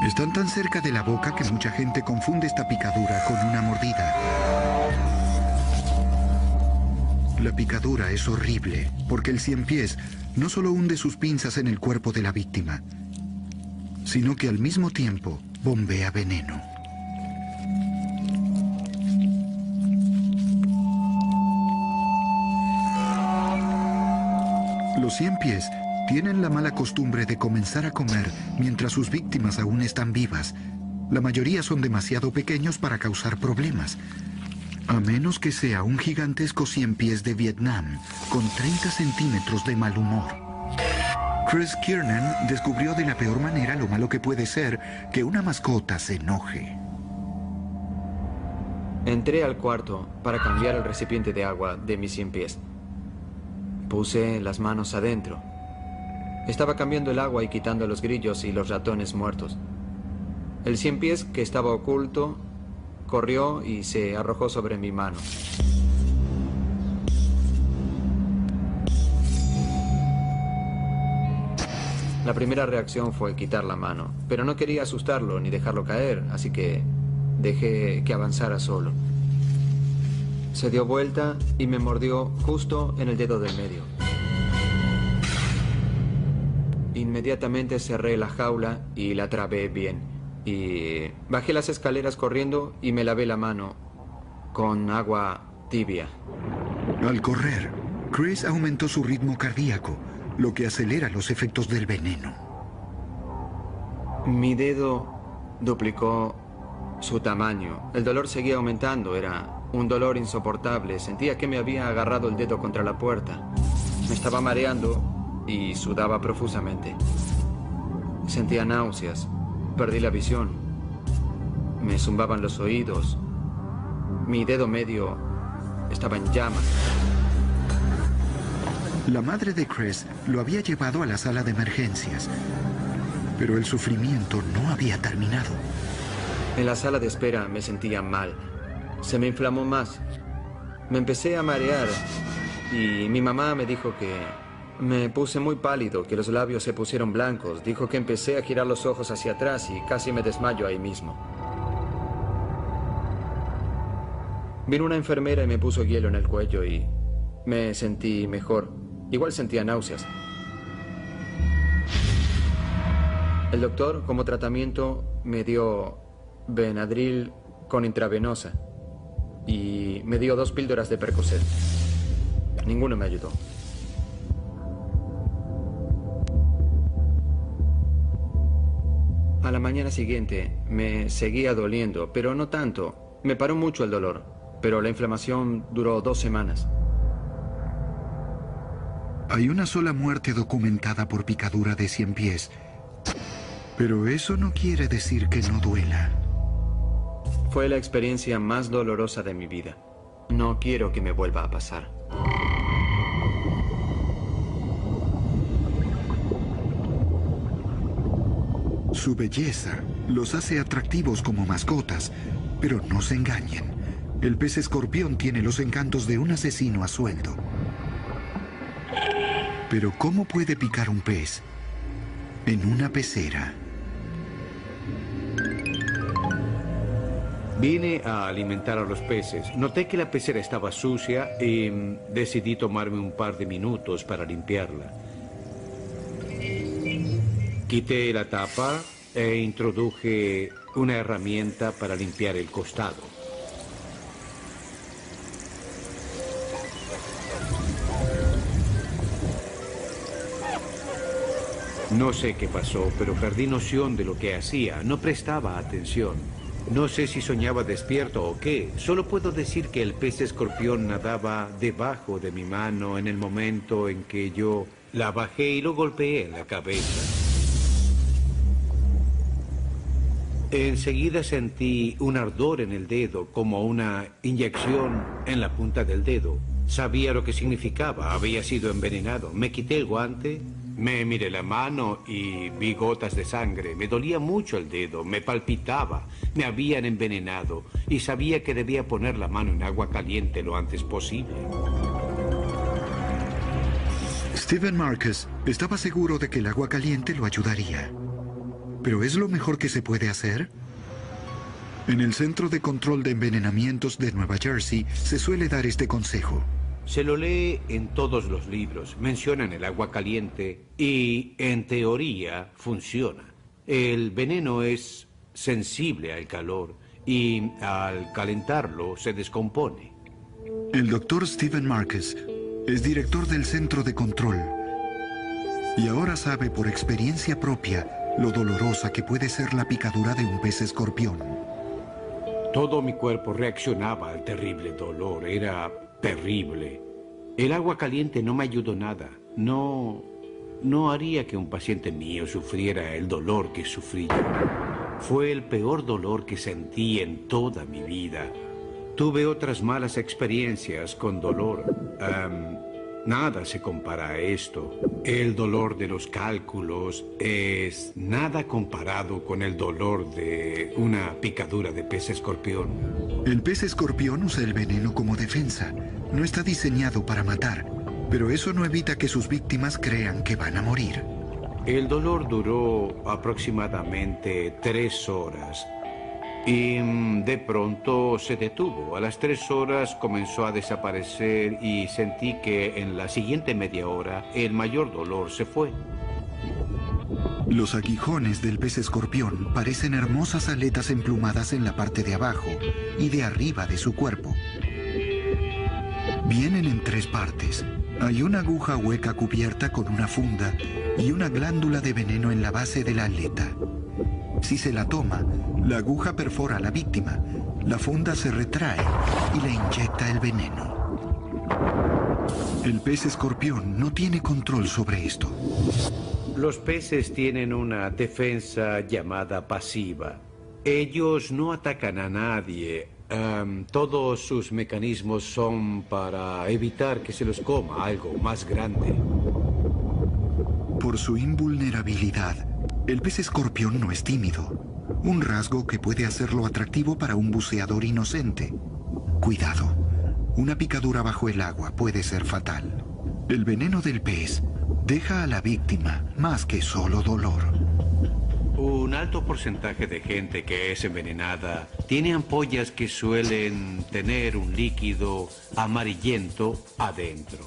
Están tan cerca de la boca que mucha gente confunde esta picadura con una mordida. La picadura es horrible porque el ciempiés no solo hunde sus pinzas en el cuerpo de la víctima, sino que al mismo tiempo bombea veneno. Los ciempiés tienen la mala costumbre de comenzar a comer mientras sus víctimas aún están vivas. La mayoría son demasiado pequeños para causar problemas, a menos que sea un gigantesco ciempiés de Vietnam con 30 centímetros de mal humor. Chris Kiernan descubrió de la peor manera lo malo que puede ser que una mascota se enoje. Entré al cuarto para cambiar el recipiente de agua de mis ciempiés. Puse las manos adentro. Estaba cambiando el agua y quitando los grillos y los ratones muertos. El ciempiés, que estaba oculto, corrió y se arrojó sobre mi mano. La primera reacción fue quitar la mano, pero no quería asustarlo ni dejarlo caer, así que dejé que avanzara solo. Se dio vuelta y me mordió justo en el dedo del medio. Inmediatamente cerré la jaula y la trabé bien. Y bajé las escaleras corriendo y me lavé la mano con agua tibia. Al correr, Chris aumentó su ritmo cardíaco, lo que acelera los efectos del veneno. Mi dedo duplicó su tamaño. El dolor seguía aumentando, era un dolor insoportable. Sentía que me había agarrado el dedo contra la puerta. Me estaba mareando y sudaba profusamente. Sentía náuseas. Perdí la visión. Me zumbaban los oídos. Mi dedo medio estaba en llamas. La madre de Chris lo había llevado a la sala de emergencias, pero el sufrimiento no había terminado. En la sala de espera me sentía mal. Se me inflamó más. Me empecé a marear y mi mamá me dijo que me puse muy pálido, que los labios se pusieron blancos. Dijo que empecé a girar los ojos hacia atrás y casi me desmayo ahí mismo. Vino una enfermera y me puso hielo en el cuello y me sentí mejor. Igual sentía náuseas. El doctor, como tratamiento, me dio Benadryl con intravenosa y me dio 2 píldoras de Percocet. Ninguno me ayudó. A la mañana siguiente me seguía doliendo, pero no tanto. Me paró mucho el dolor, pero la inflamación duró 2 semanas. Hay una sola muerte documentada por picadura de ciempiés, pero eso no quiere decir que no duela. Fue la experiencia más dolorosa de mi vida. No quiero que me vuelva a pasar. Su belleza los hace atractivos como mascotas, pero no se engañen. El pez escorpión tiene los encantos de un asesino a sueldo. Pero ¿cómo puede picar un pez en una pecera? Vine a alimentar a los peces. Noté que la pecera estaba sucia y decidí tomarme un par de minutos para limpiarla. Quité la tapa e introduje una herramienta para limpiar el costado. No sé qué pasó, pero perdí noción de lo que hacía. No prestaba atención. No sé si soñaba despierto o qué. Solo puedo decir que el pez escorpión nadaba debajo de mi mano en el momento en que yo la bajé y lo golpeé en la cabeza. Enseguida sentí un ardor en el dedo, como una inyección en la punta del dedo. Sabía lo que significaba, había sido envenenado. Me quité el guante, me miré la mano y vi gotas de sangre. Me dolía mucho el dedo, me palpitaba, me habían envenenado y sabía que debía poner la mano en agua caliente lo antes posible. Stephen Marcus estaba seguro de que el agua caliente lo ayudaría. ¿Pero es lo mejor que se puede hacer? En el Centro de Control de Envenenamientos de Nueva Jersey se suele dar este consejo. Se lo lee en todos los libros. Mencionan el agua caliente y, en teoría, funciona. El veneno es sensible al calor y al calentarlo se descompone. El doctor Stephen Marcus es director del Centro de Control y ahora sabe por experiencia propia lo dolorosa que puede ser la picadura de un pez escorpión. Todo mi cuerpo reaccionaba al terrible dolor. Era terrible. El agua caliente no me ayudó nada. No haría que un paciente mío sufriera el dolor que sufrí yo. Fue el peor dolor que sentí en toda mi vida. Tuve otras malas experiencias con dolor. Nada se compara a esto. El dolor de los cálculos es nada comparado con el dolor de una picadura de pez escorpión. El pez escorpión usa el veneno como defensa. No está diseñado para matar, pero eso no evita que sus víctimas crean que van a morir. El dolor duró aproximadamente 3 horas. Y de pronto se detuvo. A las 3 horas comenzó a desaparecer y sentí que en la siguiente media hora el mayor dolor se fue. Los aguijones del pez escorpión parecen hermosas aletas emplumadas en la parte de abajo y de arriba de su cuerpo. Vienen en 3 partes. Hay una aguja hueca cubierta con una funda y una glándula de veneno en la base de la aleta. Si se la toma, la aguja perfora a la víctima, la funda se retrae y le inyecta el veneno. El pez escorpión no tiene control sobre esto. Los peces tienen una defensa llamada pasiva. Ellos no atacan a nadie. Todos sus mecanismos son para evitar que se los coma algo más grande. Por su invulnerabilidad, el pez escorpión no es tímido, un rasgo que puede hacerlo atractivo para un buceador inocente. Cuidado, una picadura bajo el agua puede ser fatal. El veneno del pez deja a la víctima más que solo dolor. Un alto porcentaje de gente que es envenenada tiene ampollas que suelen tener un líquido amarillento adentro.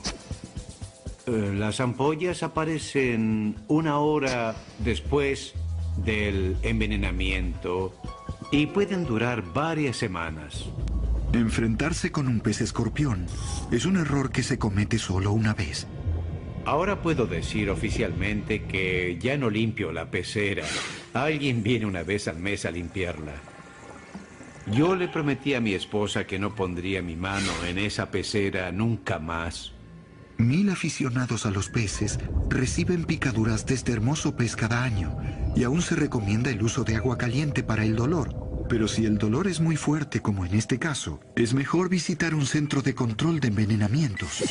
Las ampollas aparecen 1 hora después del envenenamiento y pueden durar varias semanas. Enfrentarse con un pez escorpión es un error que se comete solo una vez. Ahora puedo decir oficialmente que ya no limpio la pecera. Alguien viene una vez al mes a limpiarla. Yo le prometí a mi esposa que no pondría mi mano en esa pecera nunca más. 1000 aficionados a los peces reciben picaduras de este hermoso pez cada año y aún se recomienda el uso de agua caliente para el dolor. Pero si el dolor es muy fuerte, como en este caso, es mejor visitar un centro de control de envenenamientos.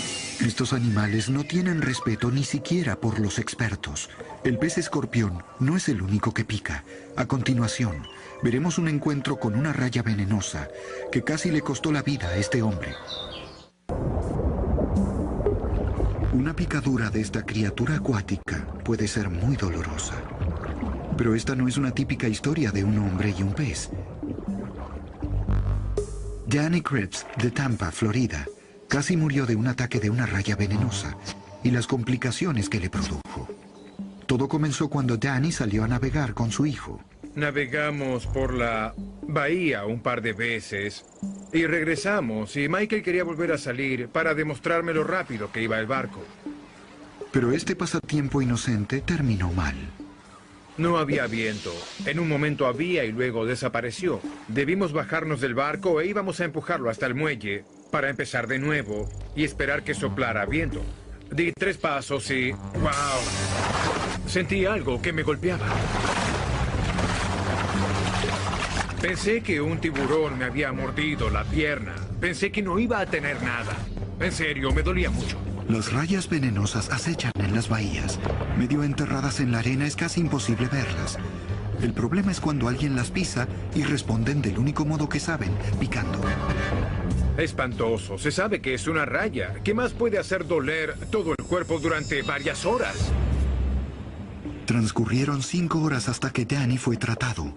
Estos animales no tienen respeto ni siquiera por los expertos. El pez escorpión no es el único que pica. A continuación, veremos un encuentro con una raya venenosa que casi le costó la vida a este hombre. Una picadura de esta criatura acuática puede ser muy dolorosa. Pero esta no es una típica historia de un hombre y un pez. Danny Cripps, de Tampa, Florida, casi murió de un ataque de una raya venenosa y las complicaciones que le produjo. Todo comenzó cuando Danny salió a navegar con su hijo. Navegamos por la bahía un par de veces y regresamos, y Michael quería volver a salir para demostrarme lo rápido que iba el barco. Pero este pasatiempo inocente terminó mal. No había viento. En un momento había y luego desapareció. Debimos bajarnos del barco e íbamos a empujarlo hasta el muelle para empezar de nuevo y esperar que soplara viento. Di 3 pasos y... ¡wow! Sentí algo que me golpeaba. Pensé que un tiburón me había mordido la pierna. Pensé que no iba a tener nada. En serio, me dolía mucho. Las rayas venenosas acechan en las bahías. Medio enterradas en la arena es casi imposible verlas. El problema es cuando alguien las pisa y responden del único modo que saben, picando. Espantoso. Se sabe que es una raya. ¿Qué más puede hacer doler todo el cuerpo durante varias horas? Transcurrieron 5 horas hasta que Danny fue tratado,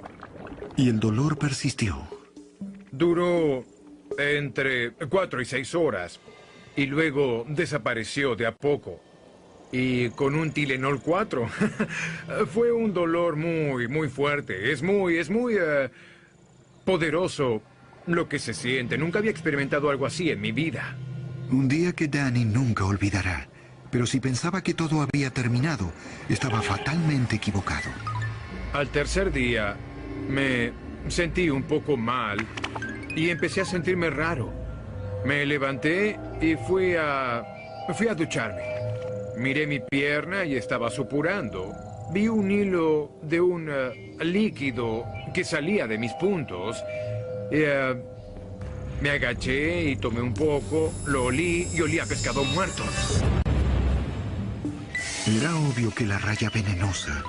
y el dolor persistió. Duró entre 4 y 6 horas, y luego desapareció de a poco. Y con un Tylenol 4. Fue un dolor muy fuerte. Es muy poderoso lo que se siente. Nunca había experimentado algo así en mi vida. Un día que Danny nunca olvidará. Pero si pensaba que todo había terminado, estaba fatalmente equivocado. Al tercer día, me sentí un poco mal y empecé a sentirme raro. Me levanté y fui a ducharme. Miré mi pierna y estaba supurando. Vi un hilo de un líquido que salía de mis puntos. Me agaché y tomé un poco, lo olí y olía a pescado muerto. Era obvio que la raya venenosa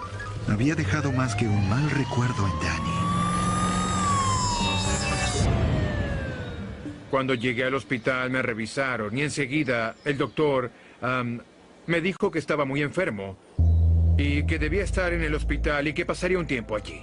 había dejado más que un mal recuerdo en Danny. Cuando llegué al hospital me revisaron y enseguida el doctor me dijo que estaba muy enfermo y que debía estar en el hospital y que pasaría un tiempo allí.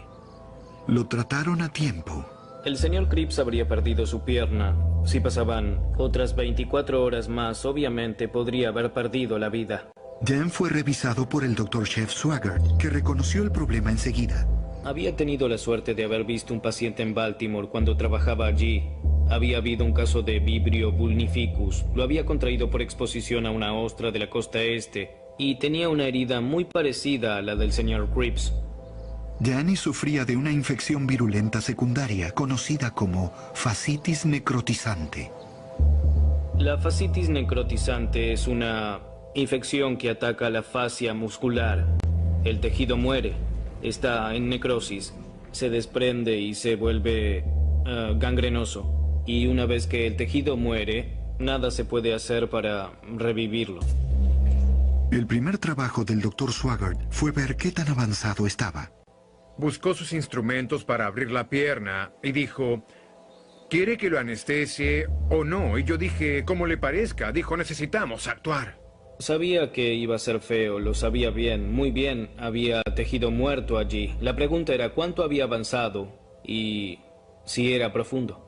Lo trataron a tiempo. El señor Cripps habría perdido su pierna. Si pasaban otras 24 horas más, obviamente podría haber perdido la vida. Dan fue revisado por el Dr. Chef Swaggart, que reconoció el problema enseguida. Había tenido la suerte de haber visto un paciente en Baltimore cuando trabajaba allí. Había habido un caso de Vibrio vulnificus. Lo había contraído por exposición a una ostra de la costa este y tenía una herida muy parecida a la del señor Cripps. Danny sufría de una infección virulenta secundaria conocida como fascitis necrotizante. La fascitis necrotizante es una infección que ataca la fascia muscular. El tejido muere, está en necrosis, se desprende y se vuelve gangrenoso. Y una vez que el tejido muere, nada se puede hacer para revivirlo. El primer trabajo del Dr. Swaggart fue ver qué tan avanzado estaba. Buscó sus instrumentos para abrir la pierna y dijo, ¿quiere que lo anestesie o no? Y yo dije, como le parezca. Dijo, necesitamos actuar. Sabía que iba a ser feo, lo sabía bien, muy bien. Había tejido muerto allí. La pregunta era cuánto había avanzado y si era profundo.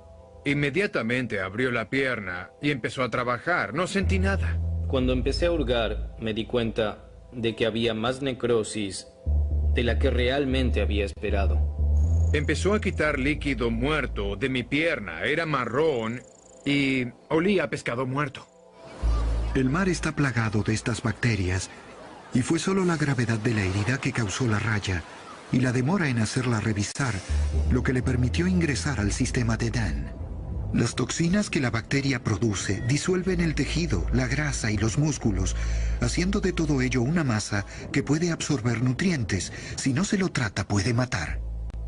Inmediatamente abrió la pierna y empezó a trabajar. No sentí nada. Cuando empecé a hurgar, me di cuenta de que había más necrosis de la que realmente había esperado. Empezó a quitar líquido muerto de mi pierna. Era marrón y olía a pescado muerto. El mar está plagado de estas bacterias y fue solo la gravedad de la herida que causó la raya y la demora en hacerla revisar lo que le permitió ingresar al sistema de Dan. Las toxinas que la bacteria produce disuelven el tejido, la grasa y los músculos, haciendo de todo ello una masa que puede absorber nutrientes. Si no se lo trata, puede matar.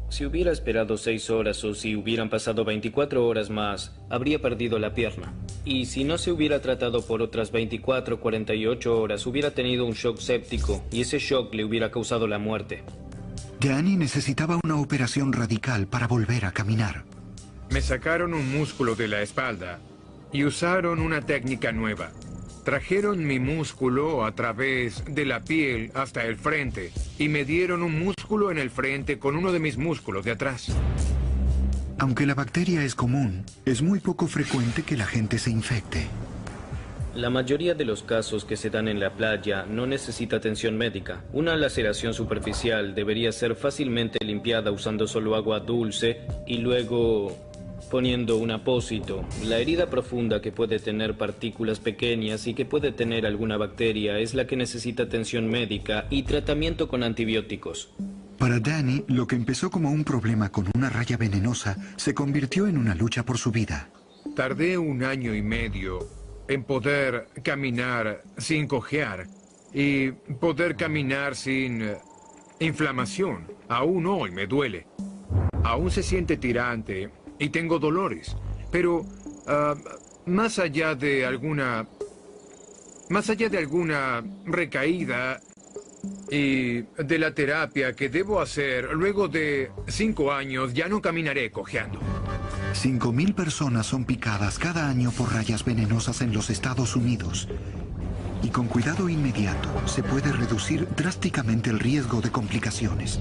Si hubiera esperado 6 horas o si hubieran pasado 24 horas más, habría perdido la pierna. Y si no se hubiera tratado por otras 24 o 48 horas, hubiera tenido un shock séptico y ese shock le hubiera causado la muerte. Danny necesitaba una operación radical para volver a caminar. Me sacaron un músculo de la espalda y usaron una técnica nueva. Trajeron mi músculo a través de la piel hasta el frente y me dieron un músculo en el frente con uno de mis músculos de atrás. Aunque la bacteria es común, es muy poco frecuente que la gente se infecte. La mayoría de los casos que se dan en la playa no necesita atención médica. Una laceración superficial debería ser fácilmente limpiada usando solo agua dulce y luego poniendo un apósito. La herida profunda que puede tener partículas pequeñas y que puede tener alguna bacteria es la que necesita atención médica y tratamiento con antibióticos. Para Danny, lo que empezó como un problema con una raya venenosa se convirtió en una lucha por su vida. Tardé 1 año y medio en poder caminar sin cojear y poder caminar sin inflamación. Aún hoy me duele. Aún se siente tirante y tengo dolores. Pero más allá de alguna recaída y de la terapia que debo hacer, luego de 5 años ya no caminaré cojeando. 5.000 personas son picadas cada año por rayas venenosas en los Estados Unidos. y con cuidado inmediato se puede reducir drásticamente el riesgo de complicaciones.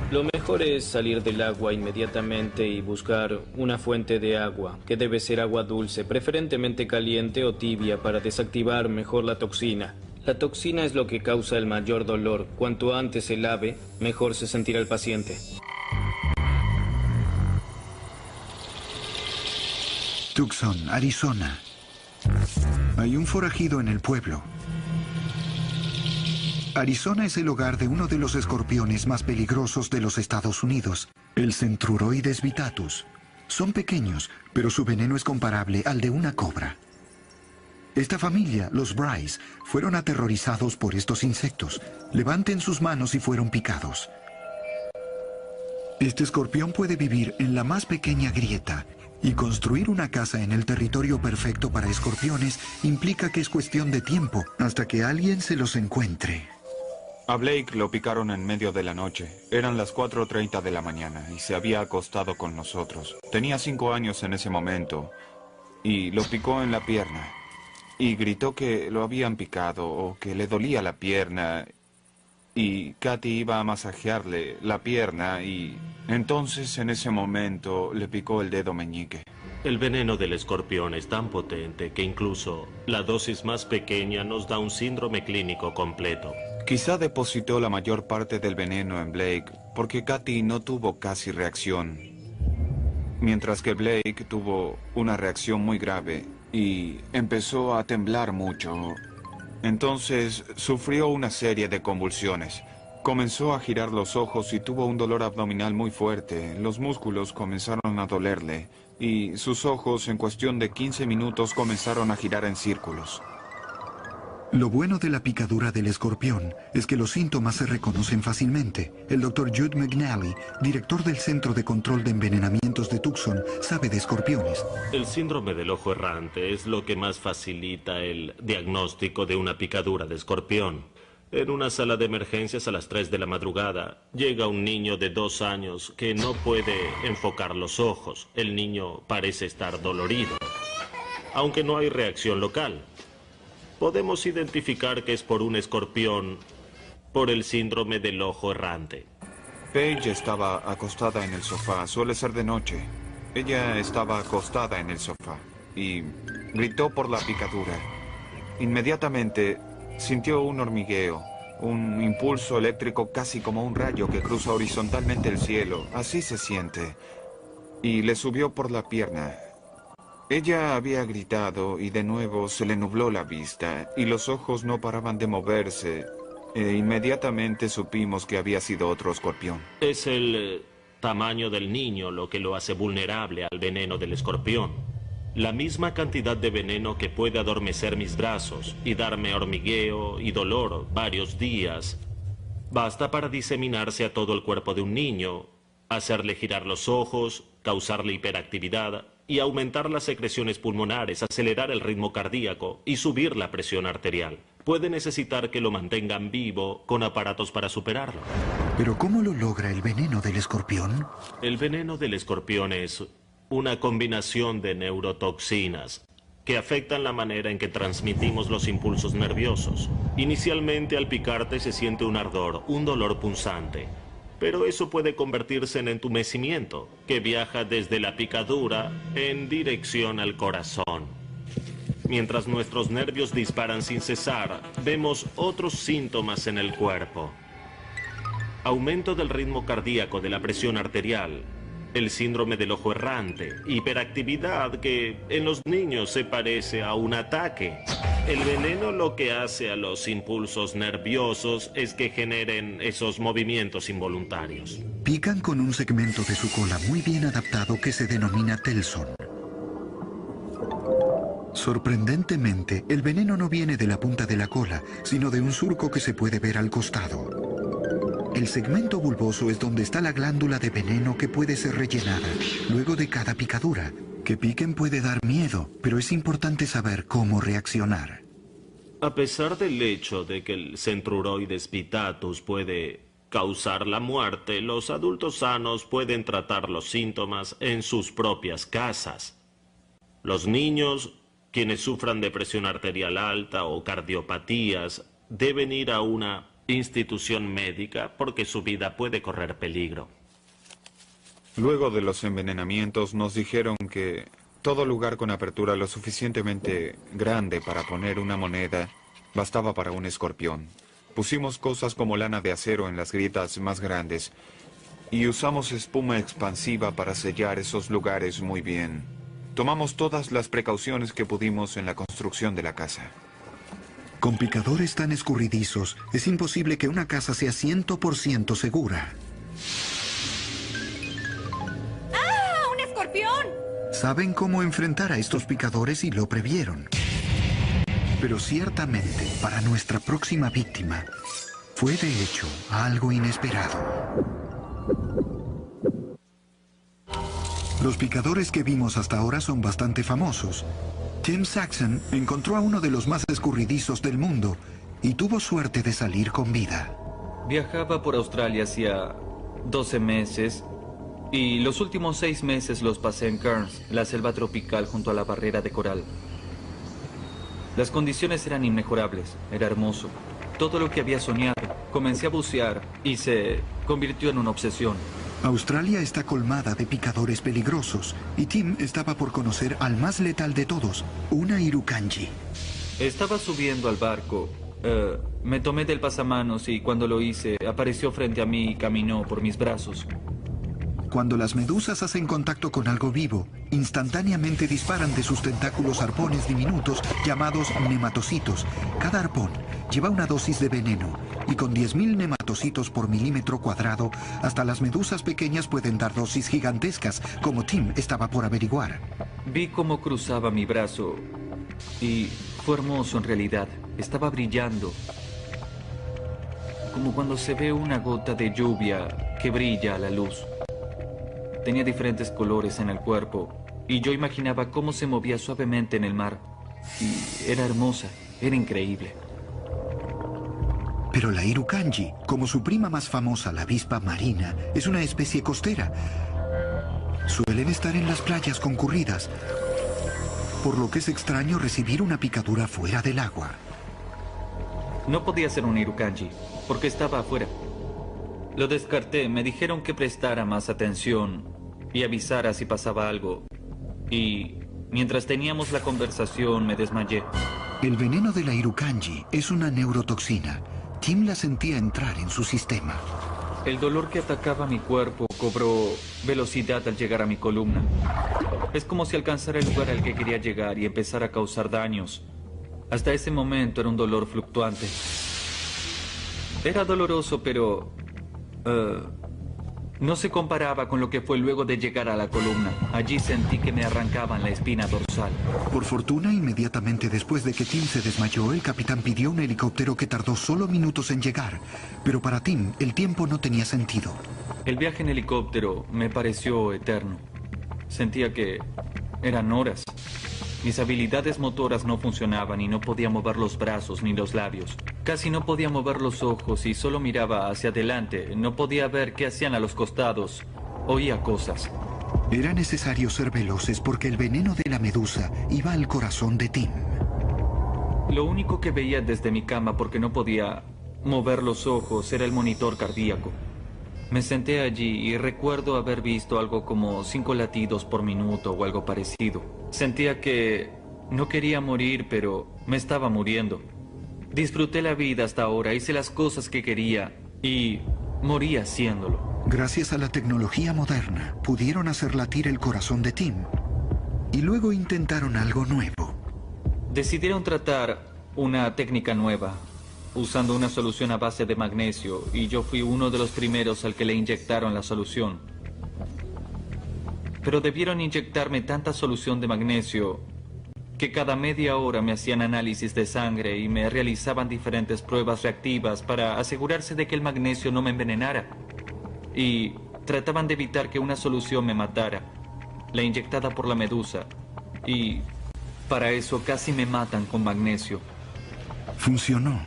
Lo mejor es salir del agua inmediatamente y buscar una fuente de agua, que debe ser agua dulce, preferentemente caliente o tibia, para desactivar mejor la toxina. La toxina es lo que causa el mayor dolor. Cuanto antes se lave, mejor se sentirá el paciente. Tucson, Arizona. Hay un forajido en el pueblo. Arizona es el hogar de uno de los escorpiones más peligrosos de los Estados Unidos, el Centruroides vittatus. Son pequeños, pero su veneno es comparable al de una cobra. Esta familia, los Bryce, fueron aterrorizados por estos insectos. Levanten sus manos si fueron picados. Este escorpión puede vivir en la más pequeña grieta, y construir una casa en el territorio perfecto para escorpiones implica que es cuestión de tiempo hasta que alguien se los encuentre. A Blake lo picaron en medio de la noche. Eran las 4:30 de la mañana y se había acostado con nosotros. Tenía 5 años en ese momento y lo picó en la pierna. Y gritó que lo habían picado o que le dolía la pierna. Y Katy iba a masajearle la pierna y entonces en ese momento le picó el dedo meñique. El veneno del escorpión es tan potente que incluso la dosis más pequeña nos da un síndrome clínico completo. Quizá depositó la mayor parte del veneno en Blake, porque Katy no tuvo casi reacción. Mientras que Blake tuvo una reacción muy grave y empezó a temblar mucho. Entonces sufrió una serie de convulsiones. Comenzó a girar los ojos y tuvo un dolor abdominal muy fuerte. Los músculos comenzaron a dolerle y sus ojos en cuestión de 15 minutos comenzaron a girar en círculos. Lo bueno de la picadura del escorpión es que los síntomas se reconocen fácilmente. El Dr. Jude McNally, director del Centro de Control de Envenenamientos de Tucson, sabe de escorpiones. El síndrome del ojo errante es lo que más facilita el diagnóstico de una picadura de escorpión. En una sala de emergencias a las 3 de la madrugada, llega un niño de 2 años que no puede enfocar los ojos. El niño parece estar dolorido, aunque no hay reacción local. Podemos identificar que es por un escorpión, por el síndrome del ojo errante. Paige estaba acostada en el sofá, suele ser de noche. Ella estaba acostada en el sofá y gritó por la picadura. Inmediatamente sintió un hormigueo, un impulso eléctrico casi como un rayo que cruza horizontalmente el cielo. Así se siente. Y le subió por la pierna. Ella había gritado y de nuevo se le nubló la vista y los ojos no paraban de moverse. Inmediatamente supimos que había sido otro escorpión. Es el tamaño del niño lo que lo hace vulnerable al veneno del escorpión. La misma cantidad de veneno que puede adormecer mis brazos y darme hormigueo y dolor varios días, basta para diseminarse a todo el cuerpo de un niño, hacerle girar los ojos, causarle hiperactividad y aumentar las secreciones pulmonares, acelerar el ritmo cardíaco y subir la presión arterial. Puede necesitar que lo mantengan vivo con aparatos para superarlo. ¿Pero cómo lo logra el veneno del escorpión? El veneno del escorpión es una combinación de neurotoxinas que afectan la manera en que transmitimos los impulsos nerviosos. Inicialmente al picarte se siente un ardor, un dolor punzante. Pero eso puede convertirse en entumecimiento, que viaja desde la picadura en dirección al corazón. Mientras nuestros nervios disparan sin cesar, vemos otros síntomas en el cuerpo. Aumento del ritmo cardíaco, de la presión arterial, el síndrome del ojo errante, hiperactividad que en los niños se parece a un ataque. El veneno lo que hace a los impulsos nerviosos es que generen esos movimientos involuntarios. Pican con un segmento de su cola muy bien adaptado que se denomina telson. Sorprendentemente, el veneno no viene de la punta de la cola, sino de un surco que se puede ver al costado. El segmento bulboso es donde está la glándula de veneno que puede ser rellenada luego de cada picadura. Que piquen puede dar miedo, pero es importante saber cómo reaccionar. A pesar del hecho de que el Centruroides vittatus puede causar la muerte, los adultos sanos pueden tratar los síntomas en sus propias casas. Los niños Quienes sufran de presión arterial alta o cardiopatías deben ir a una institución médica porque su vida puede correr peligro. Luego de los envenenamientos nos dijeron que todo lugar con apertura lo suficientemente grande para poner una moneda bastaba para un escorpión. Pusimos cosas como lana de acero en las grietas más grandes y usamos espuma expansiva para sellar esos lugares muy bien. Tomamos todas las precauciones que pudimos en la construcción de la casa. Con picadores tan escurridizos, es imposible que una casa sea 100% segura. ¡Ah! ¡Un escorpión! Saben cómo enfrentar a estos picadores y lo previeron. Pero ciertamente, para nuestra próxima víctima, fue de hecho algo inesperado. Los picadores que vimos hasta ahora son bastante famosos. Tim Saxon encontró a uno de los más escurridizos del mundo y tuvo suerte de salir con vida. Viajaba por Australia hacía 12 meses y los últimos 6 meses los pasé en Cairns, la selva tropical junto a la barrera de coral. Las condiciones eran inmejorables, era hermoso. Todo lo que había soñado. Comencé a bucear y se convirtió en una obsesión. Australia está colmada de picadores peligrosos y Tim estaba por conocer al más letal de todos, una Irukandji. Estaba subiendo al barco. Me tomé del pasamanos y cuando lo hice, apareció frente a mí y caminó por mis brazos. Cuando las medusas hacen contacto con algo vivo, instantáneamente disparan de sus tentáculos arpones diminutos llamados nematocitos. Cada arpón lleva una dosis de veneno y con 10.000 nematocitos por milímetro cuadrado, hasta las medusas pequeñas pueden dar dosis gigantescas, como Tim estaba por averiguar. Vi cómo cruzaba mi brazo y fue hermoso en realidad. Estaba brillando. Como cuando se ve una gota de lluvia que brilla a la luz. Tenía diferentes colores en el cuerpo y yo imaginaba cómo se movía suavemente en el mar. Y era hermosa, era increíble. Pero la Irukandji, como su prima más famosa, la avispa marina, es una especie costera. Suelen estar en las playas concurridas, por lo que es extraño recibir una picadura fuera del agua. No podía ser una Irukandji, porque estaba afuera. Lo descarté, me dijeron que prestara más atención y avisara si pasaba algo. Y mientras teníamos la conversación me desmayé. El veneno de la Irukandji es una neurotoxina. Tim la sentía entrar en su sistema. El dolor que atacaba mi cuerpo cobró velocidad al llegar a mi columna. Es como si alcanzara el lugar al que quería llegar y empezara a causar daños. Hasta ese momento era un dolor fluctuante. Era doloroso, pero no se comparaba con lo que fue luego de llegar a la columna. Allí sentí que me arrancaban la espina dorsal. Por fortuna, inmediatamente después de que Tim se desmayó, el capitán pidió un helicóptero que tardó solo minutos en llegar. Pero para Tim, el tiempo no tenía sentido. El viaje en helicóptero me pareció eterno. Sentía que eran horas. Mis habilidades motoras no funcionaban y no podía mover los brazos ni los labios. Casi no podía mover los ojos y solo miraba hacia adelante. No podía ver qué hacían a los costados. Oía cosas. Era necesario ser veloces porque el veneno de la medusa iba al corazón de Tim. Lo único que veía desde mi cama, porque no podía mover los ojos, era el monitor cardíaco. Me senté allí y recuerdo haber visto algo como 5 latidos por minuto o algo parecido. Sentía que no quería morir, pero me estaba muriendo. Disfruté la vida hasta ahora, hice las cosas que quería y morí haciéndolo. Gracias a la tecnología moderna, pudieron hacer latir el corazón de Tim. Y luego intentaron algo nuevo. Decidieron tratar una técnica nueva, usando una solución a base de magnesio, y yo fui uno de los primeros al que le inyectaron la solución. Pero debieron inyectarme tanta solución de magnesio que cada media hora me hacían análisis de sangre y me realizaban diferentes pruebas reactivas para asegurarse de que el magnesio no me envenenara. Y trataban de evitar que una solución me matara, la inyectada por la medusa. Y para eso casi me matan con magnesio. Funcionó,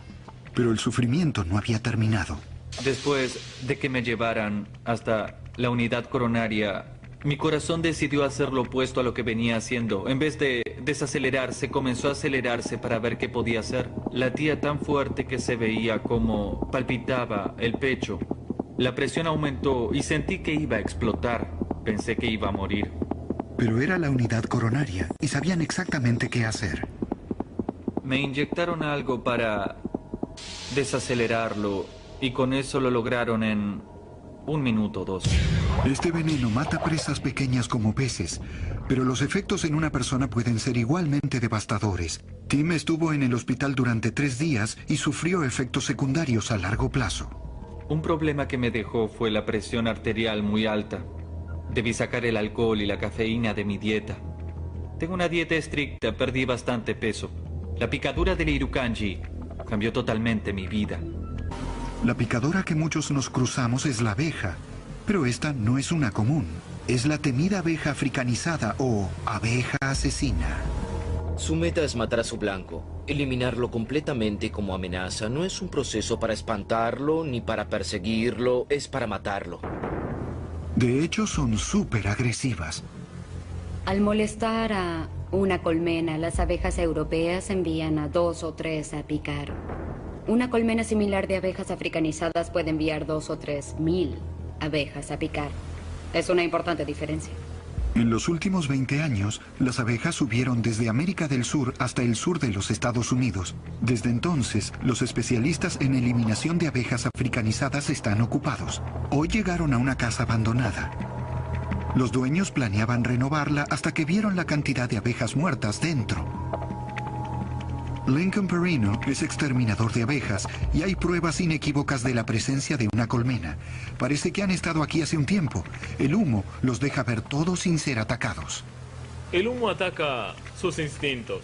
pero el sufrimiento no había terminado. Después de que me llevaran hasta la unidad coronaria, Mi corazón decidió hacer lo opuesto a lo que venía haciendo. En vez de desacelerarse, comenzó a acelerarse para ver qué podía hacer. Latía tan fuerte que se veía como palpitaba el pecho. La presión aumentó y sentí que iba a explotar. Pensé que iba a morir. Pero era la unidad coronaria y sabían exactamente qué hacer. Me inyectaron algo para desacelerarlo y con eso lo lograron en 1 minuto o 2. Este veneno mata presas pequeñas como peces, pero los efectos en una persona pueden ser igualmente devastadores. Tim estuvo en el hospital durante 3 días y sufrió efectos secundarios a largo plazo. Un problema que me dejó fue la presión arterial muy alta. Debí sacar el alcohol y la cafeína de mi dieta. Tengo una dieta estricta, perdí bastante peso. La picadura del Irukandji cambió totalmente mi vida. La picadora que muchos nos cruzamos es la abeja, pero esta no es una común. Es la temida abeja africanizada o abeja asesina. Su meta es matar a su blanco. Eliminarlo completamente como amenaza no es un proceso para espantarlo ni para perseguirlo, es para matarlo. De hecho, son súper agresivas. Al molestar a una colmena, las abejas europeas envían a 2 o 3 a picar. Una colmena similar de abejas africanizadas puede enviar 2 o 3 mil abejas a picar. Es una importante diferencia. En los últimos 20 años, las abejas subieron desde América del Sur hasta el sur de los Estados Unidos. Desde entonces, los especialistas en eliminación de abejas africanizadas están ocupados. Hoy llegaron a una casa abandonada. Los dueños planeaban renovarla hasta que vieron la cantidad de abejas muertas dentro. Lincoln Perino es exterminador de abejas y hay pruebas inequívocas de la presencia de una colmena. Parece que han estado aquí hace un tiempo. El humo los deja ver todos sin ser atacados. El humo ataca sus instintos.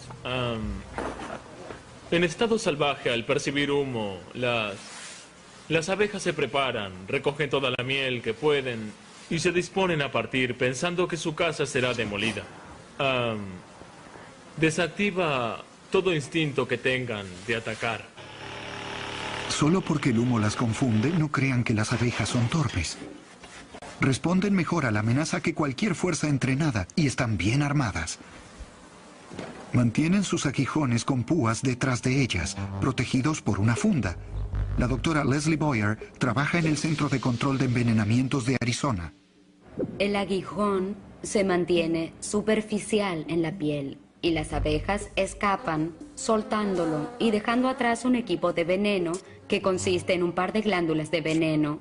En estado salvaje, al percibir humo, las abejas se preparan, recogen toda la miel que pueden y se disponen a partir pensando que su casa será demolida. Desactiva todo instinto que tengan de atacar. Solo porque el humo las confunde, no crean que las abejas son torpes. Responden mejor a la amenaza que cualquier fuerza entrenada y están bien armadas. Mantienen sus aguijones con púas detrás de ellas, protegidos por una funda. La doctora Leslie Boyer trabaja en el Centro de Control de Envenenamientos de Arizona. El aguijón se mantiene superficial en la piel y las abejas escapan soltándolo y dejando atrás un equipo de veneno que consiste en un par de glándulas de veneno,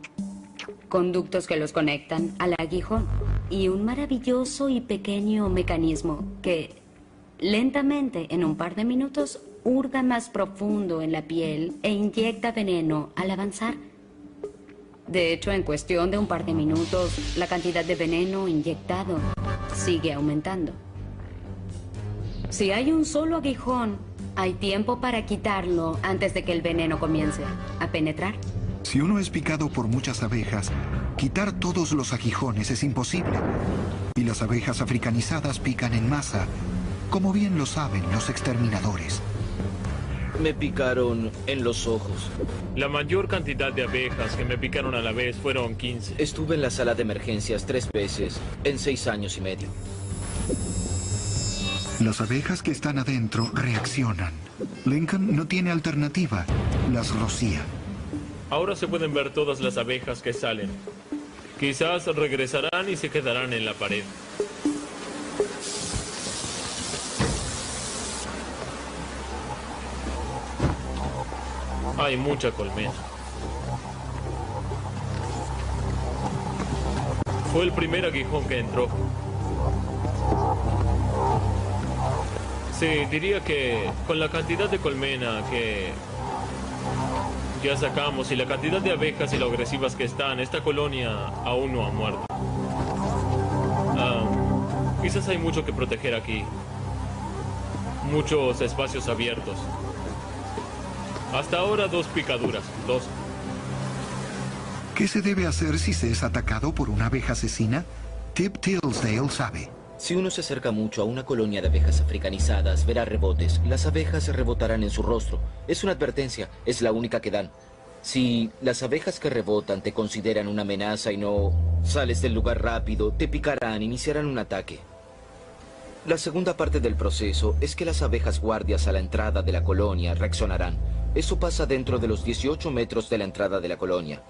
conductos que los conectan al aguijón y un maravilloso y pequeño mecanismo que lentamente en un par de minutos hurga más profundo en la piel e inyecta veneno al avanzar. De hecho, en cuestión de un par de minutos, la cantidad de veneno inyectado sigue aumentando. Si hay un solo aguijón, hay tiempo para quitarlo antes de que el veneno comience a penetrar. Si uno es picado por muchas abejas, quitar todos los aguijones es imposible. Y las abejas africanizadas pican en masa, como bien lo saben los exterminadores. Me picaron en los ojos. La mayor cantidad de abejas que me picaron a la vez fueron 15. Estuve en la sala de emergencias 3 veces en 6 años y medio. Las abejas que están adentro reaccionan. Lincoln no tiene alternativa, las rocía. Ahora se pueden ver todas las abejas que salen. Quizás regresarán y se quedarán en la pared. Hay mucha colmena. Fue el primer aguijón que entró. Sí, diría que con la cantidad de colmena que ya sacamos y la cantidad de abejas y lo agresivas que están, esta colonia aún no ha muerto. Quizás hay mucho que proteger aquí. Muchos espacios abiertos. Hasta ahora 2 picaduras, 2. ¿Qué se debe hacer si se es atacado por una abeja asesina? Tip Tillsdale sabe. Si uno se acerca mucho a una colonia de abejas africanizadas, verá rebotes. Las abejas rebotarán en su rostro. Es una advertencia, es la única que dan. Si las abejas que rebotan te consideran una amenaza y no sales del lugar rápido, te picarán e iniciarán un ataque. La segunda parte del proceso es que las abejas guardias a la entrada de la colonia reaccionarán. Eso pasa dentro de los 18 metros de la entrada de la colonia.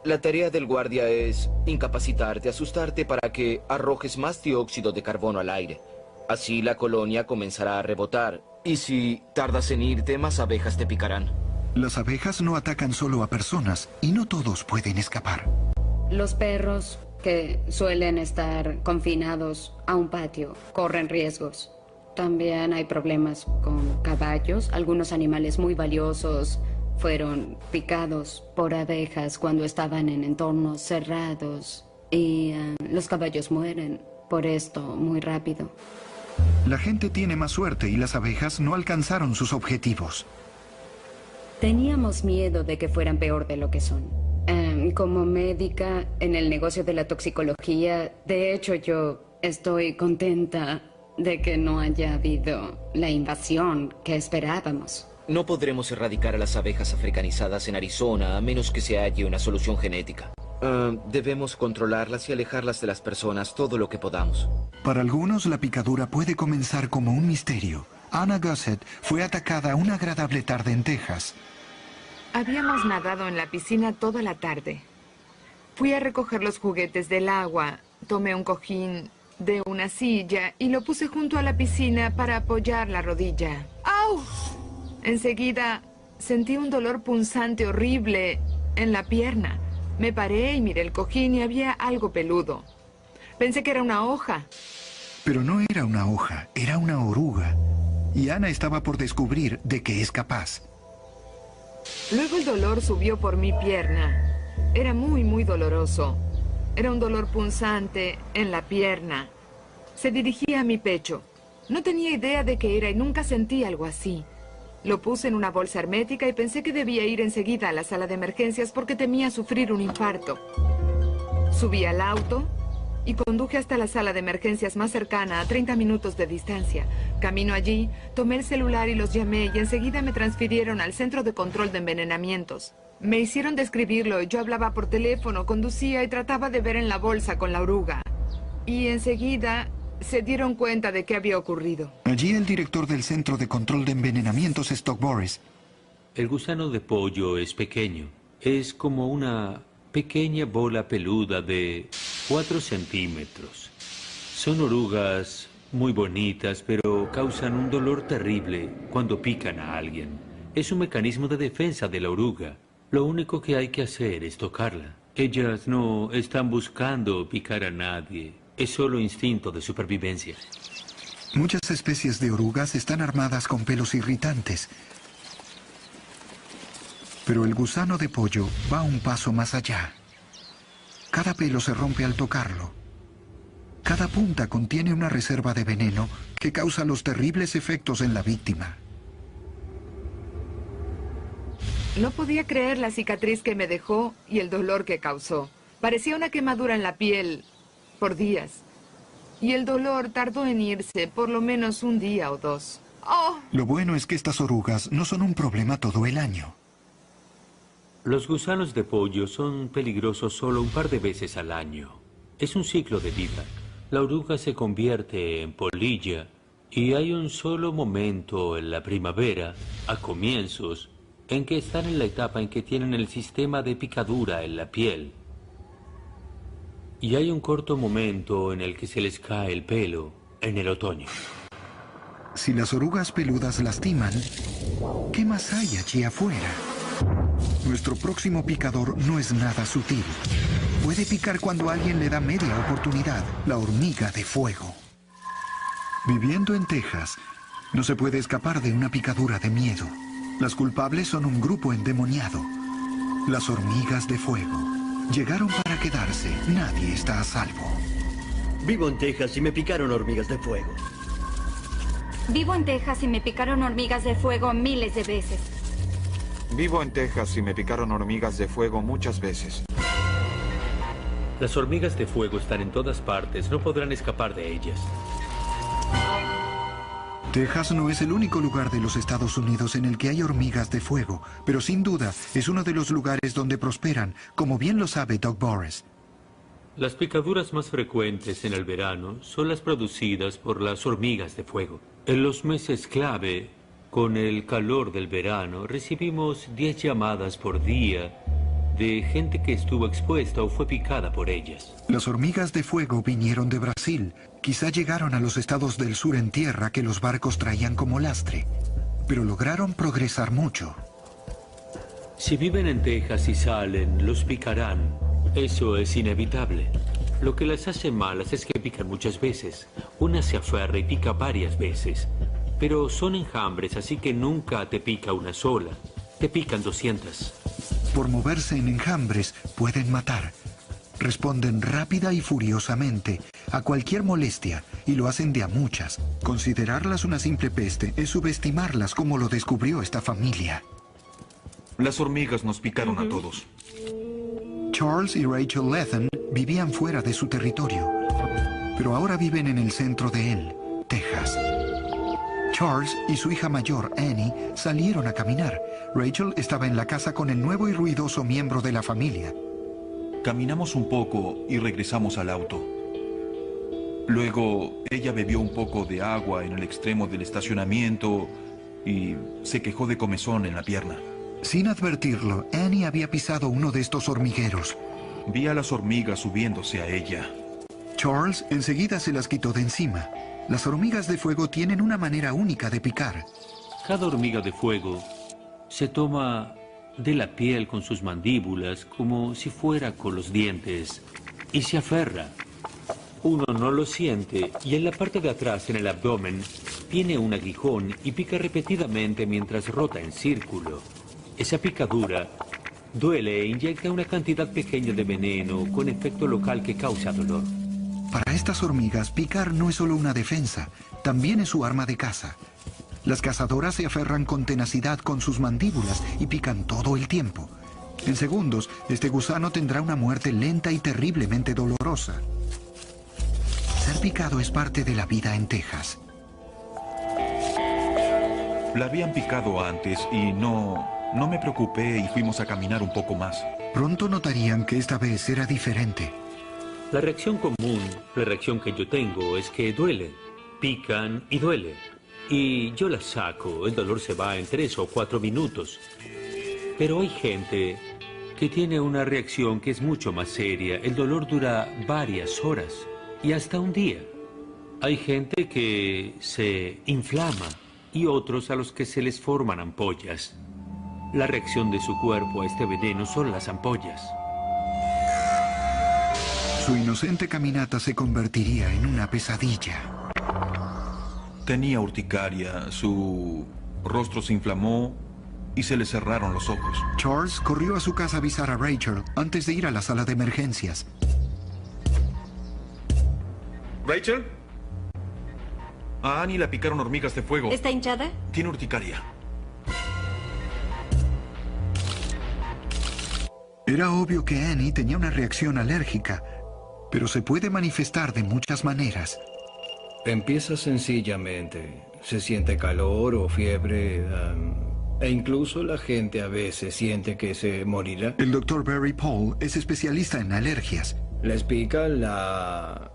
La tarea del guardia es incapacitarte, asustarte para que arrojes más dióxido de carbono al aire. Así la colonia comenzará a rebotar. Y si tardas en irte, más abejas te picarán. Las abejas no atacan solo a personas y no todos pueden escapar. Los perros, que suelen estar confinados a un patio, corren riesgos. También hay problemas con caballos. Algunos animales muy valiosos fueron picados por abejas cuando estaban en entornos cerrados. Y los caballos mueren por esto muy rápido. La gente tiene más suerte y las abejas no alcanzaron sus objetivos. Teníamos miedo de que fueran peor de lo que son. Como médica en el negocio de la toxicología, de hecho yo estoy contenta de que no haya habido la invasión que esperábamos. No podremos erradicar a las abejas africanizadas en Arizona a menos que se halle una solución genética. Debemos controlarlas y alejarlas de las personas todo lo que podamos. Para algunos la picadura puede comenzar como un misterio. Anna Gossett fue atacada una agradable tarde en Texas. Habíamos nadado en la piscina toda la tarde. Fui a recoger los juguetes del agua, tomé un cojín de una silla y lo puse junto a la piscina para apoyar la rodilla. ¡Au! Enseguida sentí un dolor punzante horrible en la pierna. Me paré y miré el cojín y había algo peludo. Pensé que era una hoja. Pero no era una hoja, era una oruga. Y Ana estaba por descubrir de qué es capaz. Luego el dolor subió por mi pierna. Era muy doloroso. Era un dolor punzante en la pierna. Se dirigía a mi pecho. No tenía idea de qué era y nunca sentí algo así. Lo puse en una bolsa hermética y pensé que debía ir enseguida a la sala de emergencias porque temía sufrir un infarto. Subí al auto y conduje hasta la sala de emergencias más cercana, a 30 minutos de distancia. Camino allí, tomé el celular y los llamé y enseguida me transfirieron al centro de control de envenenamientos. Me hicieron describirlo, yo hablaba por teléfono, conducía y trataba de ver en la bolsa con la oruga. Y enseguida se dieron cuenta de qué había ocurrido. Allí el director del Centro de Control de Envenenamientos, Stock Boris. El gusano de pollo es pequeño. Es como una pequeña bola peluda de 4 centímetros. Son orugas muy bonitas, pero causan un dolor terrible cuando pican a alguien. Es un mecanismo de defensa de la oruga. Lo único que hay que hacer es tocarla. Ellas no están buscando picar a nadie. Es solo instinto de supervivencia. Muchas especies de orugas están armadas con pelos irritantes. Pero el gusano de pollo va un paso más allá. Cada pelo se rompe al tocarlo. Cada punta contiene una reserva de veneno que causa los terribles efectos en la víctima. No podía creer la cicatriz que me dejó y el dolor que causó. Parecía una quemadura en la piel por días. Y el dolor tardó en irse por lo menos un día o dos. ¡Oh! Lo bueno es que estas orugas no son un problema todo el año. Los gusanos de pollo son peligrosos solo un par de veces al año. Es un ciclo de vida. La oruga se convierte en polilla y hay un solo momento en la primavera, a comienzos, en que están en la etapa en que tienen el sistema de picadura en la piel. Y hay un corto momento en el que se les cae el pelo, en el otoño. Si las orugas peludas lastiman, ¿qué más hay allí afuera? Nuestro próximo picador no es nada sutil. Puede picar cuando alguien le da media oportunidad, la hormiga de fuego. Viviendo en Texas, no se puede escapar de una picadura de miedo. Las culpables son un grupo endemoniado, las hormigas de fuego. Llegaron para quedarse, nadie está a salvo. Vivo en Texas y me picaron hormigas de fuego. Vivo en Texas y me picaron hormigas de fuego miles de veces. Vivo en Texas y me picaron hormigas de fuego muchas veces. Las hormigas de fuego están en todas partes, no podrán escapar de ellas. Texas no es el único lugar de los Estados Unidos en el que hay hormigas de fuego, pero sin duda es uno de los lugares donde prosperan, como bien lo sabe Doc Boris. Las picaduras más frecuentes en el verano son las producidas por las hormigas de fuego. En los meses clave, con el calor del verano, recibimos 10 llamadas por día de gente que estuvo expuesta o fue picada por ellas. Las hormigas de fuego vinieron de Brasil. Quizá llegaron a los estados del sur en tierra que los barcos traían como lastre, pero lograron progresar mucho. Si viven en Texas y salen, los picarán. Eso es inevitable. Lo que las hace malas es que pican muchas veces. Una se aferra y pica varias veces. Pero son enjambres, así que nunca te pica una sola. Te pican 200. Por moverse en enjambres, pueden matar. Responden rápida y furiosamente a cualquier molestia y lo hacen de a muchas. Considerarlas una simple peste es subestimarlas, como lo descubrió esta familia. Las hormigas nos picaron a todos. Charles y Rachel Lethen vivían fuera de su territorio, pero ahora viven en el centro de él, Texas. Charles y su hija mayor, Annie, salieron a caminar. Rachel estaba en la casa con el nuevo y ruidoso miembro de la familia. Caminamos un poco y regresamos al auto. Luego, ella bebió un poco de agua en el extremo del estacionamiento y se quejó de comezón en la pierna. Sin advertirlo, Annie había pisado uno de estos hormigueros. Vi a las hormigas subiéndose a ella. Charles enseguida se las quitó de encima. Las hormigas de fuego tienen una manera única de picar. Cada hormiga de fuego se toma de la piel con sus mandíbulas como si fuera con los dientes y se aferra. Uno no lo siente y en la parte de atrás, en el abdomen, tiene un aguijón y pica repetidamente mientras rota en círculo. Esa picadura duele e inyecta una cantidad pequeña de veneno con efecto local que causa dolor. Para estas hormigas, picar no es solo una defensa, también es su arma de caza. Las cazadoras se aferran con tenacidad con sus mandíbulas y pican todo el tiempo. En segundos, este gusano tendrá una muerte lenta y terriblemente dolorosa. Ser picado es parte de la vida en Texas. La habían picado antes y no me preocupé y fuimos a caminar un poco más. Pronto notarían que esta vez era diferente. La reacción común, la reacción que yo tengo es que duele. Pican y duele. Y yo la saco, el dolor se va en 3 o 4 minutos. Pero hay gente que tiene una reacción que es mucho más seria. El dolor dura varias horas y hasta un día. Hay gente que se inflama y otros a los que se les forman ampollas. La reacción de su cuerpo a este veneno son las ampollas. Su inocente caminata se convertiría en una pesadilla. Tenía urticaria, su rostro se inflamó y se le cerraron los ojos. Charles corrió a su casa a avisar a Rachel antes de ir a la sala de emergencias. ¿Rachel? A Annie la picaron hormigas de fuego. ¿Está hinchada? Tiene urticaria. Era obvio que Annie tenía una reacción alérgica, pero se puede manifestar de muchas maneras. Empieza sencillamente. Se siente calor o fiebre, e incluso la gente a veces siente que se morirá. El Dr. Barry Paul es especialista en alergias. Les pica la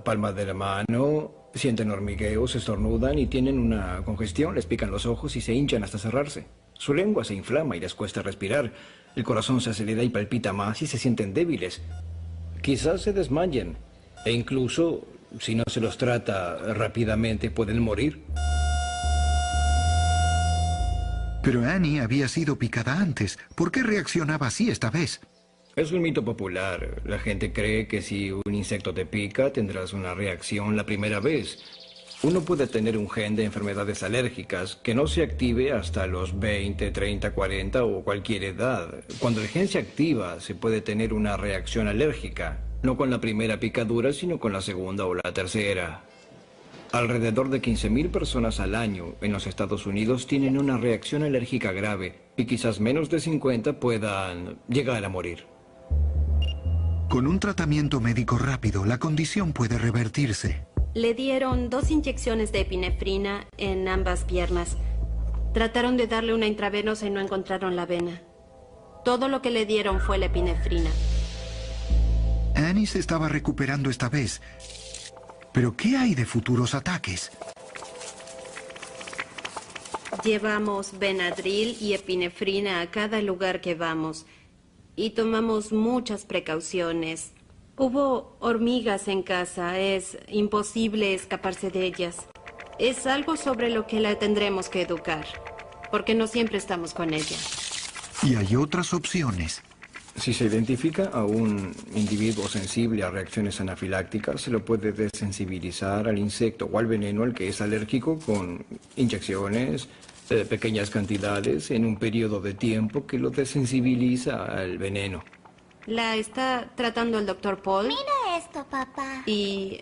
palma de la mano, sienten hormigueos, estornudan y tienen una congestión, les pican los ojos y se hinchan hasta cerrarse. Su lengua se inflama y les cuesta respirar. El corazón se acelera y palpita más y se sienten débiles. Quizás se desmayen e incluso, si no se los trata rápidamente, pueden morir. Pero Annie había sido picada antes. ¿Por qué reaccionaba así esta vez? Es un mito popular. La gente cree que si un insecto te pica, tendrás una reacción la primera vez. Uno puede tener un gen de enfermedades alérgicas que no se active hasta los 20, 30, 40 o cualquier edad. Cuando el gen se activa, se puede tener una reacción alérgica, no con la primera picadura, sino con la segunda o la tercera. Alrededor de 15.000 personas al año en los Estados Unidos tienen una reacción alérgica grave y quizás menos de 50 puedan llegar a morir. Con un tratamiento médico rápido, la condición puede revertirse. Le dieron 2 inyecciones de epinefrina en ambas piernas. Trataron de darle una intravenosa y no encontraron la vena. Todo lo que le dieron fue la epinefrina. Annie se estaba recuperando esta vez. ¿Pero qué hay de futuros ataques? Llevamos Benadryl y epinefrina a cada lugar que vamos. Y tomamos muchas precauciones. Hubo hormigas en casa. Es imposible escaparse de ellas. Es algo sobre lo que la tendremos que educar. Porque no siempre estamos con ella. Y hay otras opciones. Si se identifica a un individuo sensible a reacciones anafilácticas, se lo puede desensibilizar al insecto o al veneno al que es alérgico con inyecciones de pequeñas cantidades en un periodo de tiempo que lo desensibiliza al veneno. La está tratando el doctor Paul. Mira esto, papá. Y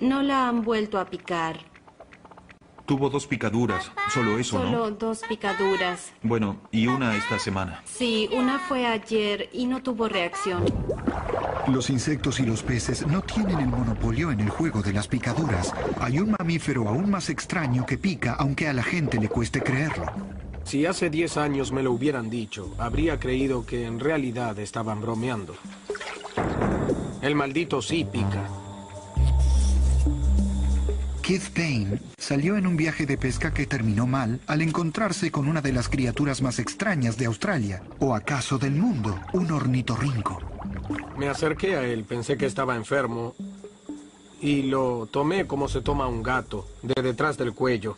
no la han vuelto a picar. Tuvo 2 picaduras, solo eso, ¿no? Solo 2 picaduras. Bueno, y una esta semana. Sí, una fue ayer y no tuvo reacción. Los insectos y los peces no tienen el monopolio en el juego de las picaduras. Hay un mamífero aún más extraño que pica, aunque a la gente le cueste creerlo. Si hace 10 años me lo hubieran dicho, habría creído que en realidad estaban bromeando. El maldito sí pica. Keith Payne salió en un viaje de pesca que terminó mal al encontrarse con una de las criaturas más extrañas de Australia, o acaso del mundo, un ornitorrinco. Me acerqué a él, pensé que estaba enfermo y lo tomé como se toma un gato, de detrás del cuello.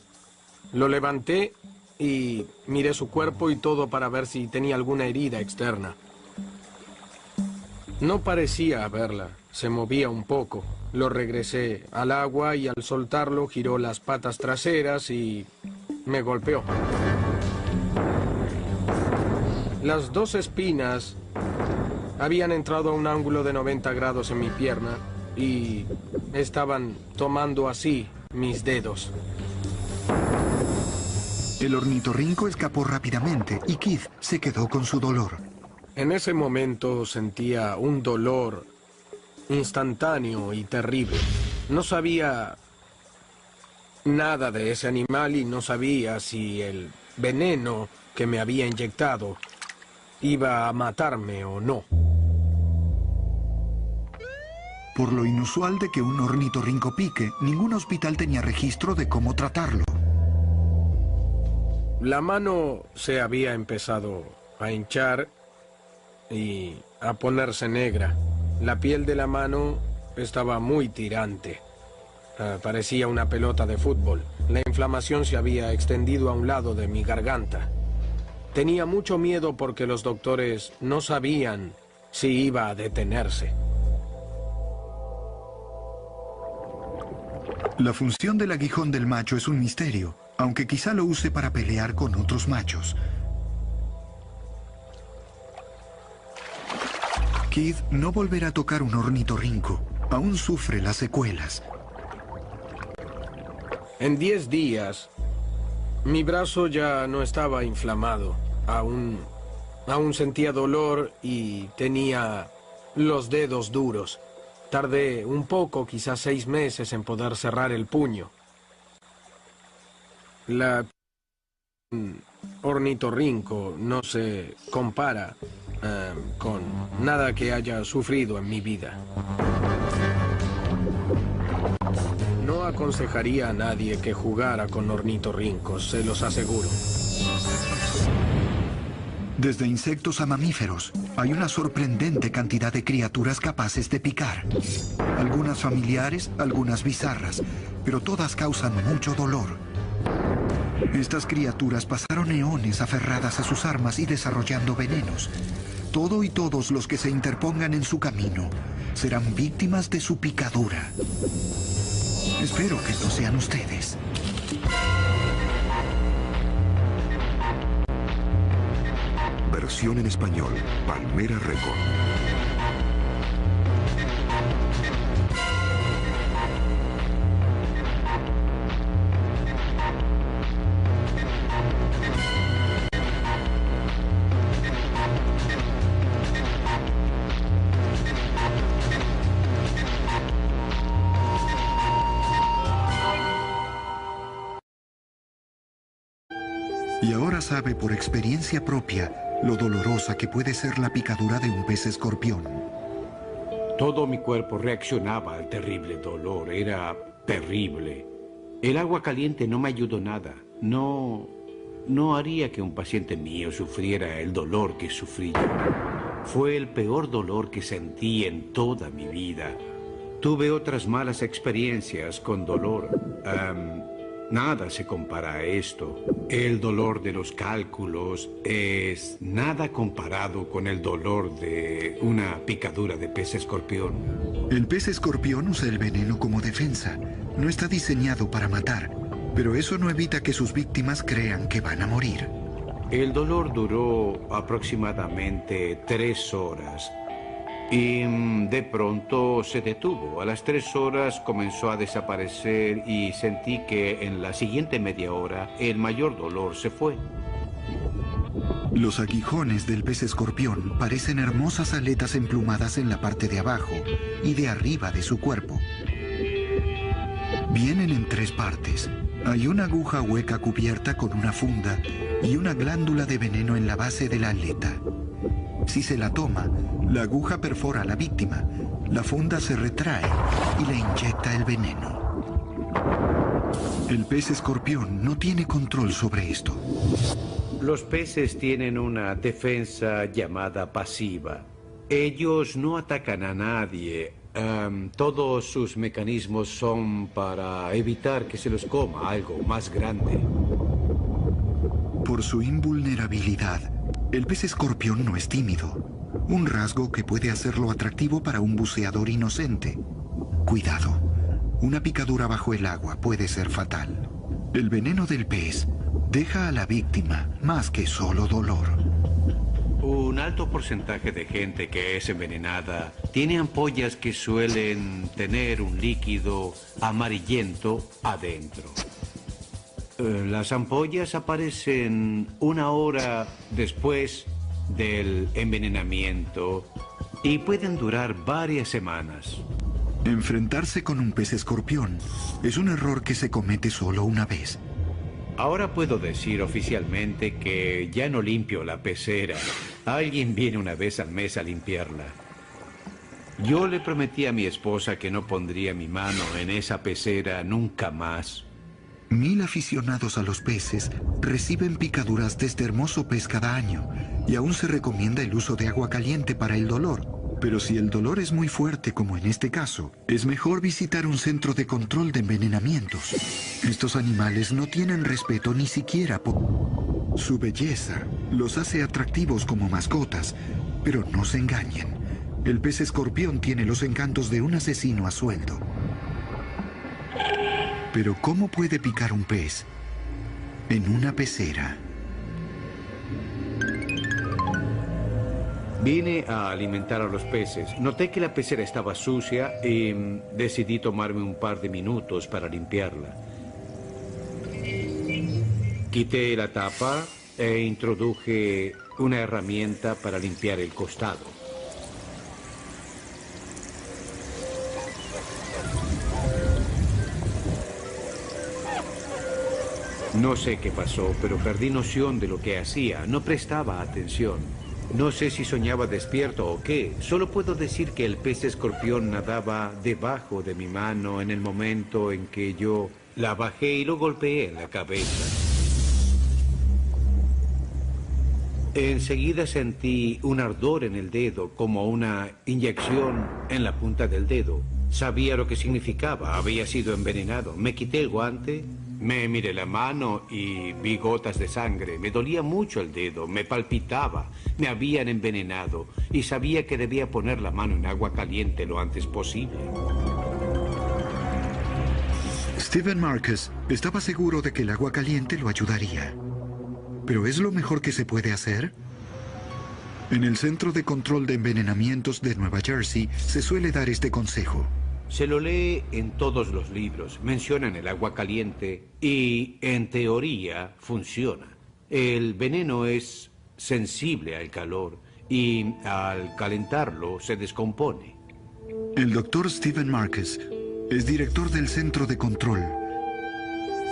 Lo levanté y miré su cuerpo y todo para ver si tenía alguna herida externa. No parecía haberla, se movía un poco. Lo regresé al agua y al soltarlo giró las patas traseras y me golpeó. Las 2 espinas habían entrado a un ángulo de 90 grados en mi pierna y estaban tomando así mis dedos. El ornitorrinco escapó rápidamente y Keith se quedó con su dolor. En ese momento sentía un dolor instantáneo y terrible. No sabía nada de ese animal y no sabía si el veneno que me había inyectado iba a matarme o no. Por lo inusual de que un ornitorrinco pique, ningún hospital tenía registro de cómo tratarlo. La mano se había empezado a hinchar y a ponerse negra. La piel de la mano estaba muy tirante. Parecía una pelota de fútbol. La inflamación se había extendido a un lado de mi garganta. Tenía mucho miedo porque los doctores no sabían si iba a detenerse. La función del aguijón del macho es un misterio, aunque quizá lo use para pelear con otros machos. Keith no volverá a tocar un ornitorrinco. Aún sufre las secuelas. En 10 días, mi brazo ya no estaba inflamado. Aún sentía dolor y tenía los dedos duros. Tardé un poco, quizás 6 meses, en poder cerrar el puño. La ornitorrinco no se compara con nada que haya sufrido en mi vida. No aconsejaría a nadie que jugara con ornitorrincos, se los aseguro. Desde insectos a mamíferos, hay una sorprendente cantidad de criaturas capaces de picar. Algunas familiares, algunas bizarras, pero todas causan mucho dolor. Estas criaturas pasaron eones aferradas a sus armas y desarrollando venenos. Todo y todos los que se interpongan en su camino serán víctimas de su picadura. Espero que no sean ustedes. Versión en español, Palmera Record. Y ahora sabe por experiencia propia lo dolorosa que puede ser la picadura de un pez escorpión. Todo mi cuerpo reaccionaba al terrible dolor. Era terrible. El agua caliente no me ayudó nada. No haría que un paciente mío sufriera el dolor que sufrí yo. Fue el peor dolor que sentí en toda mi vida. Tuve otras malas experiencias con dolor. Nada se compara a esto. El dolor de los cálculos es nada comparado con el dolor de una picadura de pez escorpión. El pez escorpión usa el veneno como defensa. No está diseñado para matar, pero eso no evita que sus víctimas crean que van a morir. El dolor duró aproximadamente 3 horas. Y de pronto se detuvo. A las 3 horas comenzó a desaparecer y sentí que en la siguiente media hora el mayor dolor se fue. Los aguijones del pez escorpión parecen hermosas aletas emplumadas en la parte de abajo y de arriba de su cuerpo. Vienen en 3 partes. Hay una aguja hueca cubierta con una funda y una glándula de veneno en la base de la aleta. Si se la toma, la aguja perfora a la víctima, la funda se retrae y le inyecta el veneno. El pez escorpión no tiene control sobre esto. Los peces tienen una defensa llamada pasiva. Ellos no atacan a nadie. Todos sus mecanismos son para evitar que se los coma algo más grande. Por su invulnerabilidad, el pez escorpión no es tímido, un rasgo que puede hacerlo atractivo para un buceador inocente. Cuidado, una picadura bajo el agua puede ser fatal. El veneno del pez deja a la víctima más que solo dolor. Un alto porcentaje de gente que es envenenada tiene ampollas que suelen tener un líquido amarillento adentro. Las ampollas aparecen 1 hora después del envenenamiento y pueden durar varias semanas. Enfrentarse con un pez escorpión es un error que se comete solo una vez. Ahora puedo decir oficialmente que ya no limpio la pecera. Alguien viene una vez al mes a limpiarla. Yo le prometí a mi esposa que no pondría mi mano en esa pecera nunca más. 1000 aficionados a los peces reciben picaduras de este hermoso pez cada año y aún se recomienda el uso de agua caliente para el dolor. Pero si el dolor es muy fuerte, como en este caso, es mejor visitar un centro de control de envenenamientos. Estos animales no tienen respeto ni siquiera por su belleza. Los hace atractivos como mascotas, pero no se engañen. El pez escorpión tiene los encantos de un asesino a sueldo. Pero ¿cómo puede picar un pez en una pecera? Vine a alimentar a los peces. Noté que la pecera estaba sucia y decidí tomarme un par de minutos para limpiarla. Quité la tapa e introduje una herramienta para limpiar el costado. No sé qué pasó, pero perdí noción de lo que hacía. No prestaba atención. No sé si soñaba despierto o qué. Solo puedo decir que el pez escorpión nadaba debajo de mi mano en el momento en que yo la bajé y lo golpeé en la cabeza. Enseguida sentí un ardor en el dedo, como una inyección en la punta del dedo. Sabía lo que significaba. Había sido envenenado. Me quité el guante. Me miré la mano y vi gotas de sangre. Me dolía mucho el dedo, me palpitaba. Me habían envenenado y sabía que debía poner la mano en agua caliente lo antes posible. Stephen Marcus estaba seguro de que el agua caliente lo ayudaría. ¿Pero es lo mejor que se puede hacer? En el Centro de Control de Envenenamientos de Nueva Jersey se suele dar este consejo. Se lo lee en todos los libros. Mencionan el agua caliente y, en teoría, funciona. El veneno es sensible al calor y, al calentarlo, se descompone. El doctor Stephen Marcus es director del Centro de Control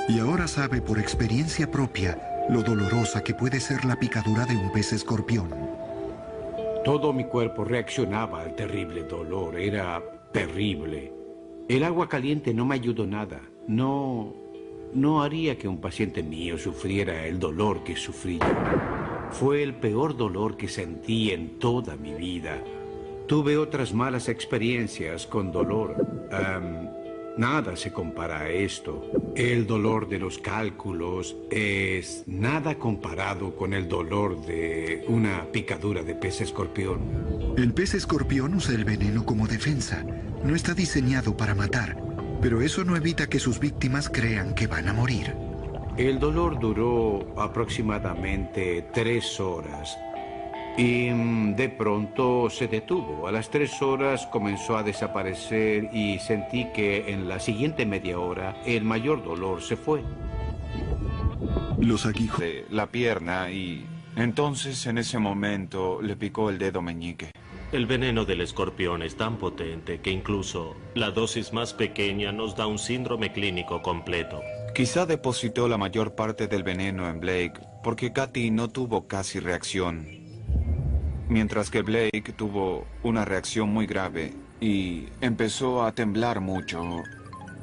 y ahora sabe por experiencia propia lo dolorosa que puede ser la picadura de un pez escorpión. Todo mi cuerpo reaccionaba al terrible dolor. Era terrible. El agua caliente no me ayudó nada. No haría que un paciente mío sufriera el dolor que sufrí yo. Fue el peor dolor que sentí en toda mi vida. Tuve otras malas experiencias con dolor. Nada se compara a esto. El dolor de los cálculos es nada comparado con el dolor de una picadura de pez escorpión. El pez escorpión usa el veneno como defensa. No está diseñado para matar, pero eso no evita que sus víctimas crean que van a morir. El dolor duró aproximadamente 3 horas. Y de pronto se detuvo. A las 3 horas comenzó a desaparecer y sentí que en la siguiente media hora el mayor dolor se fue. Los aguijos de la pierna y entonces en ese momento le picó el dedo meñique. El veneno del escorpión es tan potente que incluso la dosis más pequeña nos da un síndrome clínico completo. Quizá depositó la mayor parte del veneno en Blake porque Katy no tuvo casi reacción. Mientras que Blake tuvo una reacción muy grave y empezó a temblar mucho.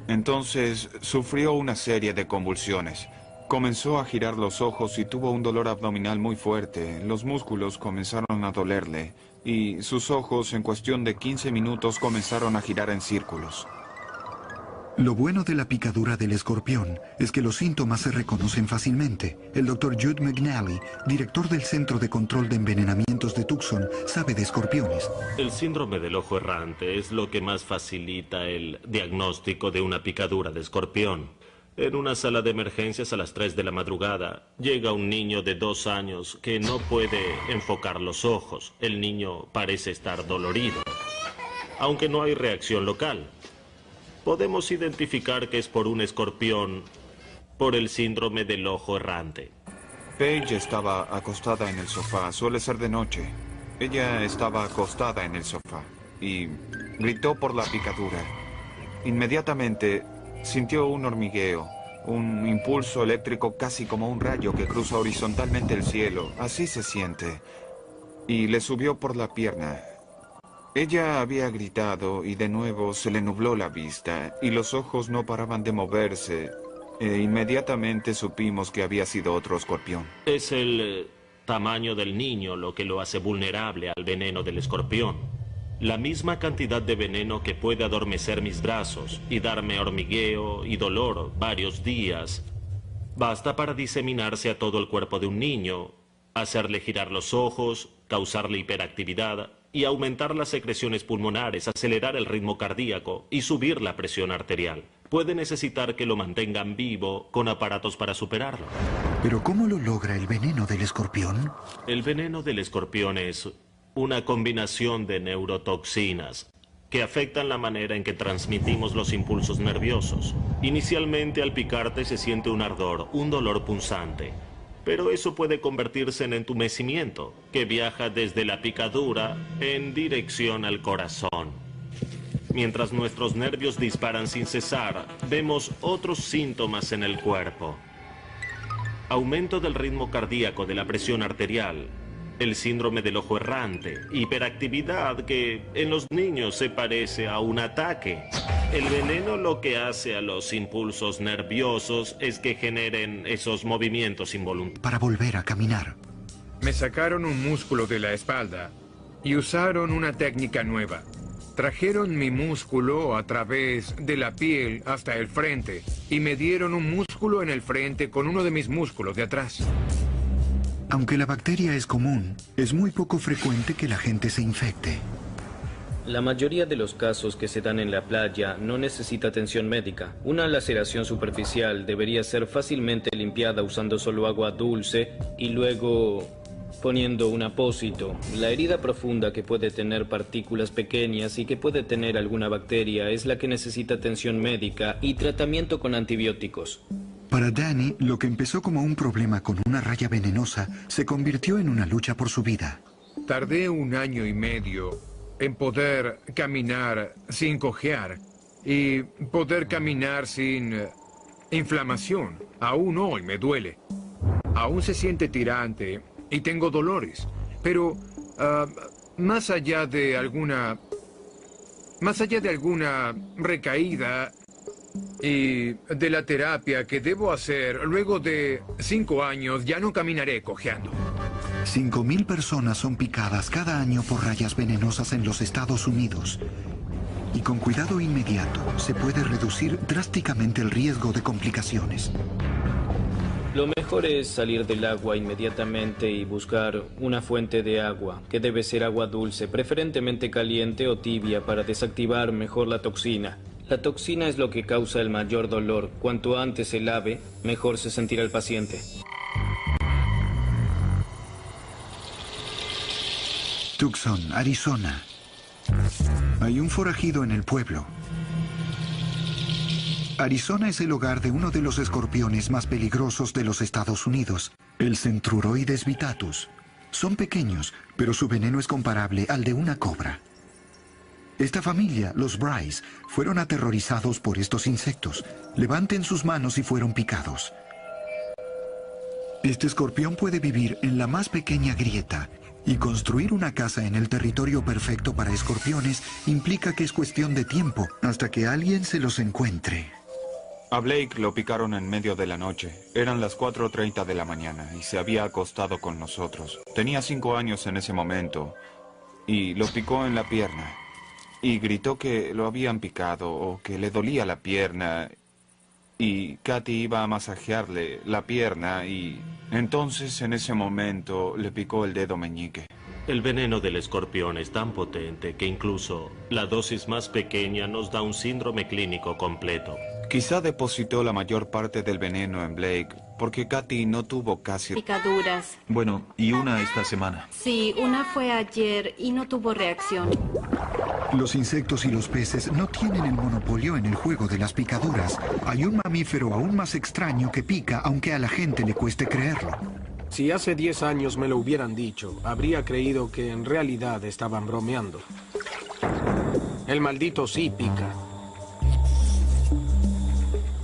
Entonces sufrió una serie de convulsiones. Comenzó a girar los ojos y tuvo un dolor abdominal muy fuerte. Los músculos comenzaron a dolerle y sus ojos en cuestión de 15 minutos comenzaron a girar en círculos. Lo bueno de la picadura del escorpión es que los síntomas se reconocen fácilmente. El Dr. Jude McNally, director del Centro de Control de Envenenamientos de Tucson, sabe de escorpiones. El síndrome del ojo errante es lo que más facilita el diagnóstico de una picadura de escorpión. En una sala de emergencias a las 3 de la madrugada, llega un niño de 2 años que no puede enfocar los ojos. El niño parece estar dolorido, aunque no hay reacción local. Podemos identificar que es por un escorpión, por el síndrome del ojo errante. Paige estaba acostada en el sofá. Suele ser de noche. Ella estaba acostada en el sofá y gritó por la picadura. Inmediatamente sintió un hormigueo, un impulso eléctrico casi como un rayo que cruza horizontalmente el cielo. Así se siente. Y le subió por la pierna. Ella había gritado y de nuevo se le nubló la vista y los ojos no paraban de moverse. Inmediatamente supimos que había sido otro escorpión. Es el tamaño del niño lo que lo hace vulnerable al veneno del escorpión. La misma cantidad de veneno que puede adormecer mis brazos y darme hormigueo y dolor varios días, basta para diseminarse a todo el cuerpo de un niño, hacerle girar los ojos, causarle hiperactividad y aumentar las secreciones pulmonares, acelerar el ritmo cardíaco y subir la presión arterial. Puede necesitar que lo mantengan vivo con aparatos para superarlo. ¿Pero cómo lo logra el veneno del escorpión? El veneno del escorpión es una combinación de neurotoxinas que afectan la manera en que transmitimos los impulsos nerviosos. Inicialmente al picarte se siente un ardor, un dolor punzante. Pero eso puede convertirse en entumecimiento, que viaja desde la picadura en dirección al corazón. Mientras nuestros nervios disparan sin cesar, vemos otros síntomas en el cuerpo. Aumento del ritmo cardíaco, de la presión arterial, el síndrome del ojo errante, hiperactividad que en los niños se parece a un ataque. El veneno lo que hace a los impulsos nerviosos es que generen esos movimientos involuntarios. Para volver a caminar. Me sacaron un músculo de la espalda y usaron una técnica nueva. Trajeron mi músculo a través de la piel hasta el frente y me dieron un músculo en el frente con uno de mis músculos de atrás. Aunque la bacteria es común, es muy poco frecuente que la gente se infecte. La mayoría de los casos que se dan en la playa no necesita atención médica. Una laceración superficial debería ser fácilmente limpiada usando solo agua dulce y luego poniendo un apósito. La herida profunda que puede tener partículas pequeñas y que puede tener alguna bacteria es la que necesita atención médica y tratamiento con antibióticos. Para Danny, lo que empezó como un problema con una raya venenosa se convirtió en una lucha por su vida. Tardé 1 año y medio en poder caminar sin cojear y poder caminar sin inflamación. Aún hoy me duele. aún se siente tirante y tengo dolores. Pero más allá de alguna recaída y de la terapia que debo hacer, luego de 5 años ya no caminaré cojeando. 5.000 personas son picadas cada año por rayas venenosas en los Estados Unidos. Y con cuidado inmediato se puede reducir drásticamente el riesgo de complicaciones. Lo mejor es salir del agua inmediatamente y buscar una fuente de agua, que debe ser agua dulce, preferentemente caliente o tibia, para desactivar mejor la toxina. La toxina es lo que causa el mayor dolor. Cuanto antes se lave, mejor se sentirá el paciente. Tucson, Arizona. Hay un forajido en el pueblo. Arizona es el hogar de uno de los escorpiones más peligrosos de los Estados Unidos, el Centruroides vittatus. Son pequeños, pero su veneno es comparable al de una cobra. Esta familia, los Bryce, fueron aterrorizados por estos insectos. Levanten sus manos si fueron picados. Este escorpión puede vivir en la más pequeña grieta, y construir una casa en el territorio perfecto para escorpiones implica que es cuestión de tiempo hasta que alguien se los encuentre. A Blake lo picaron en medio de la noche. Eran las 4:30 de la mañana y se había acostado con nosotros. Tenía 5 años en ese momento y lo picó en la pierna. Y gritó que lo habían picado o que le dolía la pierna. Y Katy iba a masajearle la pierna y entonces en ese momento le picó el dedo meñique. El veneno del escorpión es tan potente que incluso la dosis más pequeña nos da un síndrome clínico completo. Quizá depositó la mayor parte del veneno en Blake, porque Katy no tuvo casi... Picaduras. Bueno, y una esta semana. Sí, una fue ayer y no tuvo reacción. Los insectos y los peces no tienen el monopolio en el juego de las picaduras. Hay un mamífero aún más extraño que pica, aunque a la gente le cueste creerlo. Si hace 10 años me lo hubieran dicho, habría creído que en realidad estaban bromeando. El maldito sí pica.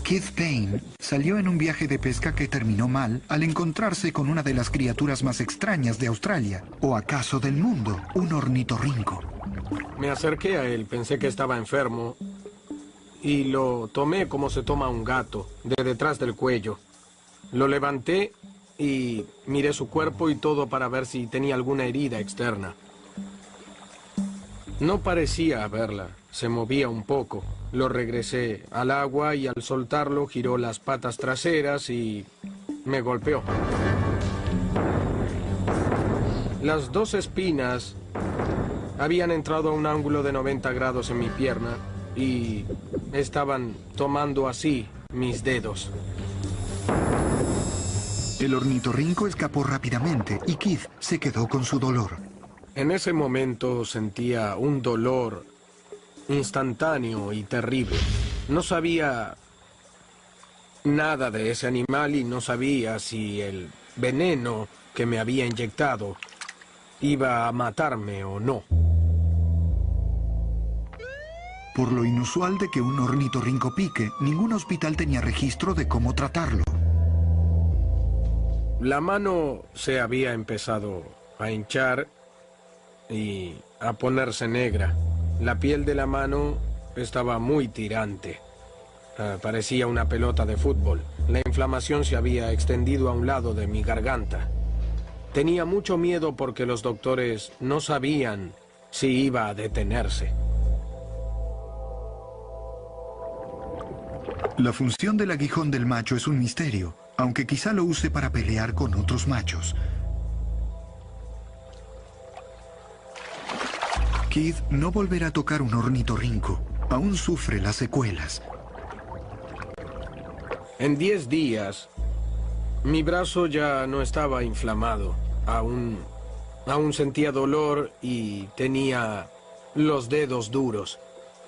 Keith Payne salió en un viaje de pesca que terminó mal al encontrarse con una de las criaturas más extrañas de Australia, o acaso del mundo, un ornitorrinco. Me acerqué a él, pensé que estaba enfermo, y lo tomé como se toma un gato, de detrás del cuello. Lo levanté y miré su cuerpo y todo para ver si tenía alguna herida externa. No parecía haberla, se movía un poco. Lo regresé al agua y al soltarlo giró las patas traseras y me golpeó. Las 2 espinas habían entrado a un ángulo de 90 grados en mi pierna y estaban tomando así mis dedos. El ornitorrinco escapó rápidamente y Keith se quedó con su dolor. En ese momento sentía un dolor instantáneo y terrible. No sabía nada de ese animal y no sabía si el veneno que me había inyectado iba a matarme o no. Por lo inusual de que un ornitorrinco pique, ningún hospital tenía registro de cómo tratarlo. La mano se había empezado a hinchar y a ponerse negra. La piel de la mano estaba muy tirante. Parecía una pelota de fútbol. La inflamación se había extendido a un lado de mi garganta. Tenía mucho miedo porque los doctores no sabían si iba a detenerse. La función del aguijón del macho es un misterio, aunque quizá lo use para pelear con otros machos. Keith no volverá a tocar un ornitorrinco. Aún sufre las secuelas. En 10 días, mi brazo ya no estaba inflamado. Aún sentía dolor y tenía los dedos duros.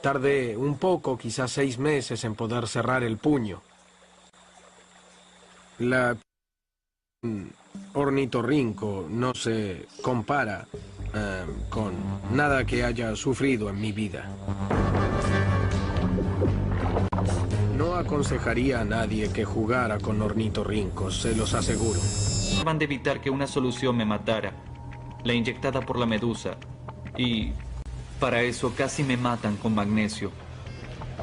Tardé un poco, quizás 6 meses, en poder cerrar el puño. La ornitorrinco no se compara con nada que haya sufrido en mi vida. No aconsejaría a nadie que jugara con ornitorrincos, se los aseguro. Trataban de evitar que una solución me matara, la inyectada por la medusa, y para eso casi me matan con magnesio.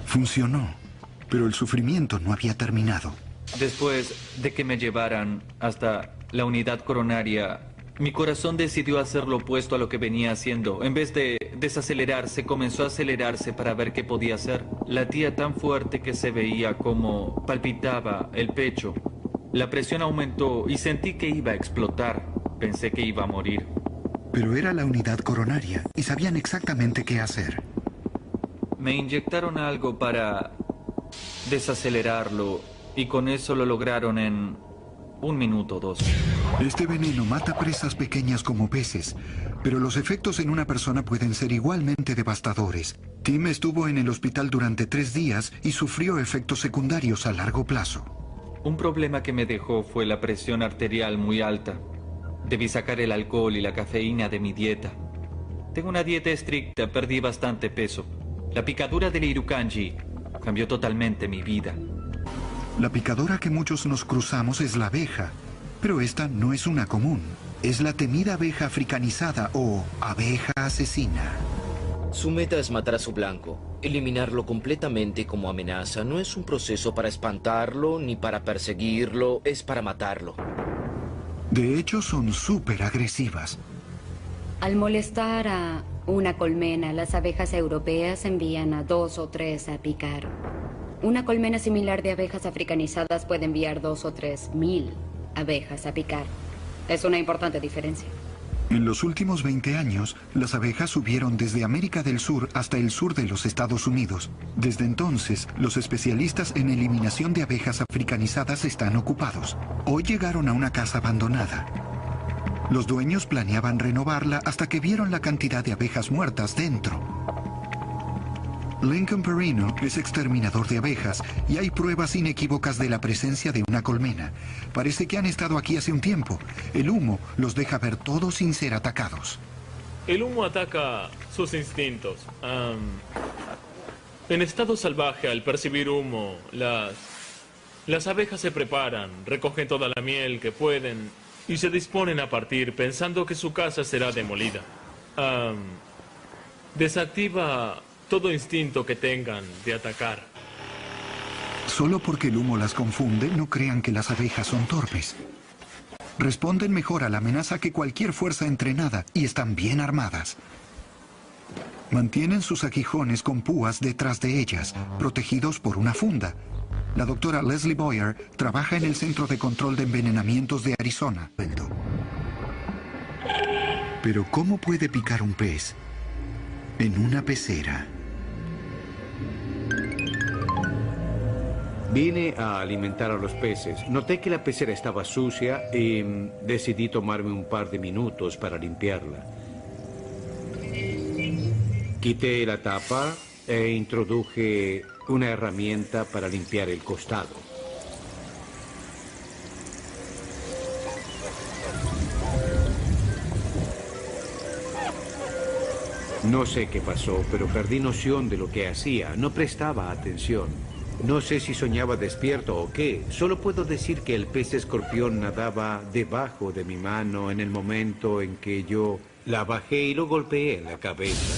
Funcionó, pero el sufrimiento no había terminado. Después de que me llevaran hasta la unidad coronaria, mi corazón decidió hacer lo opuesto a lo que venía haciendo. En vez de desacelerarse, comenzó a acelerarse para ver qué podía hacer. Latía tan fuerte que se veía como palpitaba el pecho. La presión aumentó y sentí que iba a explotar. Pensé que iba a morir. Pero era la unidad coronaria y sabían exactamente qué hacer. Me inyectaron algo para desacelerarlo y con eso lo lograron en 1 minuto o 2. Este veneno mata presas pequeñas como peces, pero los efectos en una persona pueden ser igualmente devastadores. Tim estuvo en el hospital durante 3 días y sufrió efectos secundarios a largo plazo. Un problema que me dejó fue la presión arterial muy alta. Debí sacar el alcohol y la cafeína de mi dieta. Tengo una dieta estricta, perdí bastante peso. La picadura del Irukandji cambió totalmente mi vida. La picadora que muchos nos cruzamos es la abeja, pero esta no es una común. Es la temida abeja africanizada o abeja asesina. Su meta es matar a su blanco. Eliminarlo completamente como amenaza no es un proceso para espantarlo ni para perseguirlo, es para matarlo. De hecho, son súper agresivas. Al molestar a una colmena, las abejas europeas envían a 2 o 3 a picar. Una colmena similar de abejas africanizadas puede enviar 2 o 3 mil abejas a picar. Es una importante diferencia. En los últimos 20 años, las abejas subieron desde América del Sur hasta el sur de los Estados Unidos. Desde entonces, los especialistas en eliminación de abejas africanizadas están ocupados. Hoy llegaron a una casa abandonada. Los dueños planeaban renovarla hasta que vieron la cantidad de abejas muertas dentro. Lincoln Perino es exterminador de abejas y hay pruebas inequívocas de la presencia de una colmena. Parece que han estado aquí hace un tiempo. El humo los deja ver todo sin ser atacados. El humo ataca sus instintos. En estado salvaje, al percibir humo, las abejas se preparan, recogen toda la miel que pueden y se disponen a partir pensando que su casa será demolida. Desactiva todo instinto que tengan de atacar. Solo porque el humo las confunde, no crean que las abejas son torpes. Responden mejor a la amenaza que cualquier fuerza entrenada y están bien armadas. Mantienen sus aguijones con púas detrás de ellas, protegidos por una funda. La doctora Leslie Boyer trabaja en el Centro de Control de Envenenamientos de Arizona. Pero ¿cómo puede picar un pez en una pecera? Vine a alimentar a los peces. Noté que la pecera estaba sucia y decidí tomarme un par de minutos para limpiarla. Quité la tapa e introduje una herramienta para limpiar el costado. No sé qué pasó, pero perdí noción de lo que hacía. No prestaba atención. No sé si soñaba despierto o qué. Solo puedo decir que el pez escorpión nadaba debajo de mi mano en el momento en que yo la bajé y lo golpeé en la cabeza.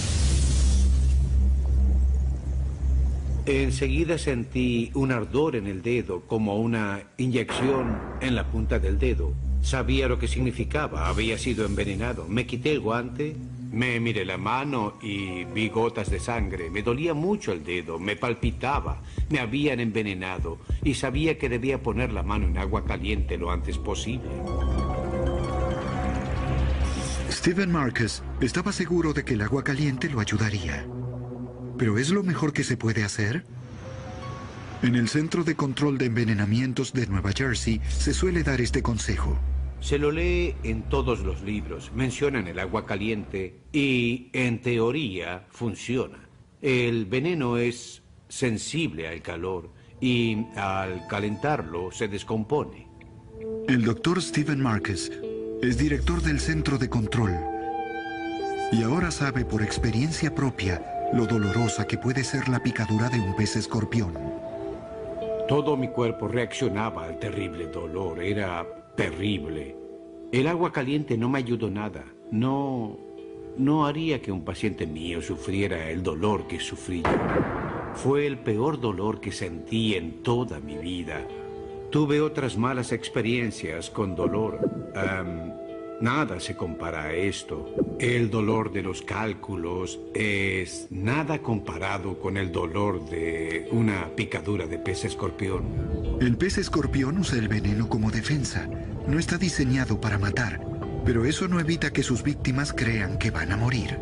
Enseguida sentí un ardor en el dedo, como una inyección en la punta del dedo. Sabía lo que significaba. Había sido envenenado. Me quité el guante. Me miré la mano y vi gotas de sangre. Me dolía mucho el dedo, me palpitaba. Me habían envenenado y sabía que debía poner la mano en agua caliente lo antes posible. Stephen Marcus estaba seguro de que el agua caliente lo ayudaría. ¿Pero es lo mejor que se puede hacer? En el Centro de Control de Envenenamientos de Nueva Jersey se suele dar este consejo. Se lo lee en todos los libros. Mencionan el agua caliente y, en teoría, funciona. El veneno es sensible al calor y, al calentarlo, se descompone. El doctor Stephen Marcus es director del Centro de Control y ahora sabe por experiencia propia lo dolorosa que puede ser la picadura de un pez escorpión. Todo mi cuerpo reaccionaba al terrible dolor. Era terrible. El agua caliente no me ayudó nada. No haría que un paciente mío sufriera el dolor que sufrí yo. Fue el peor dolor que sentí en toda mi vida. Tuve otras malas experiencias con dolor. Nada se compara a esto. El dolor de los cálculos es nada comparado con el dolor de una picadura de pez escorpión. El pez escorpión usa el veneno como defensa. No está diseñado para matar, pero eso no evita que sus víctimas crean que van a morir.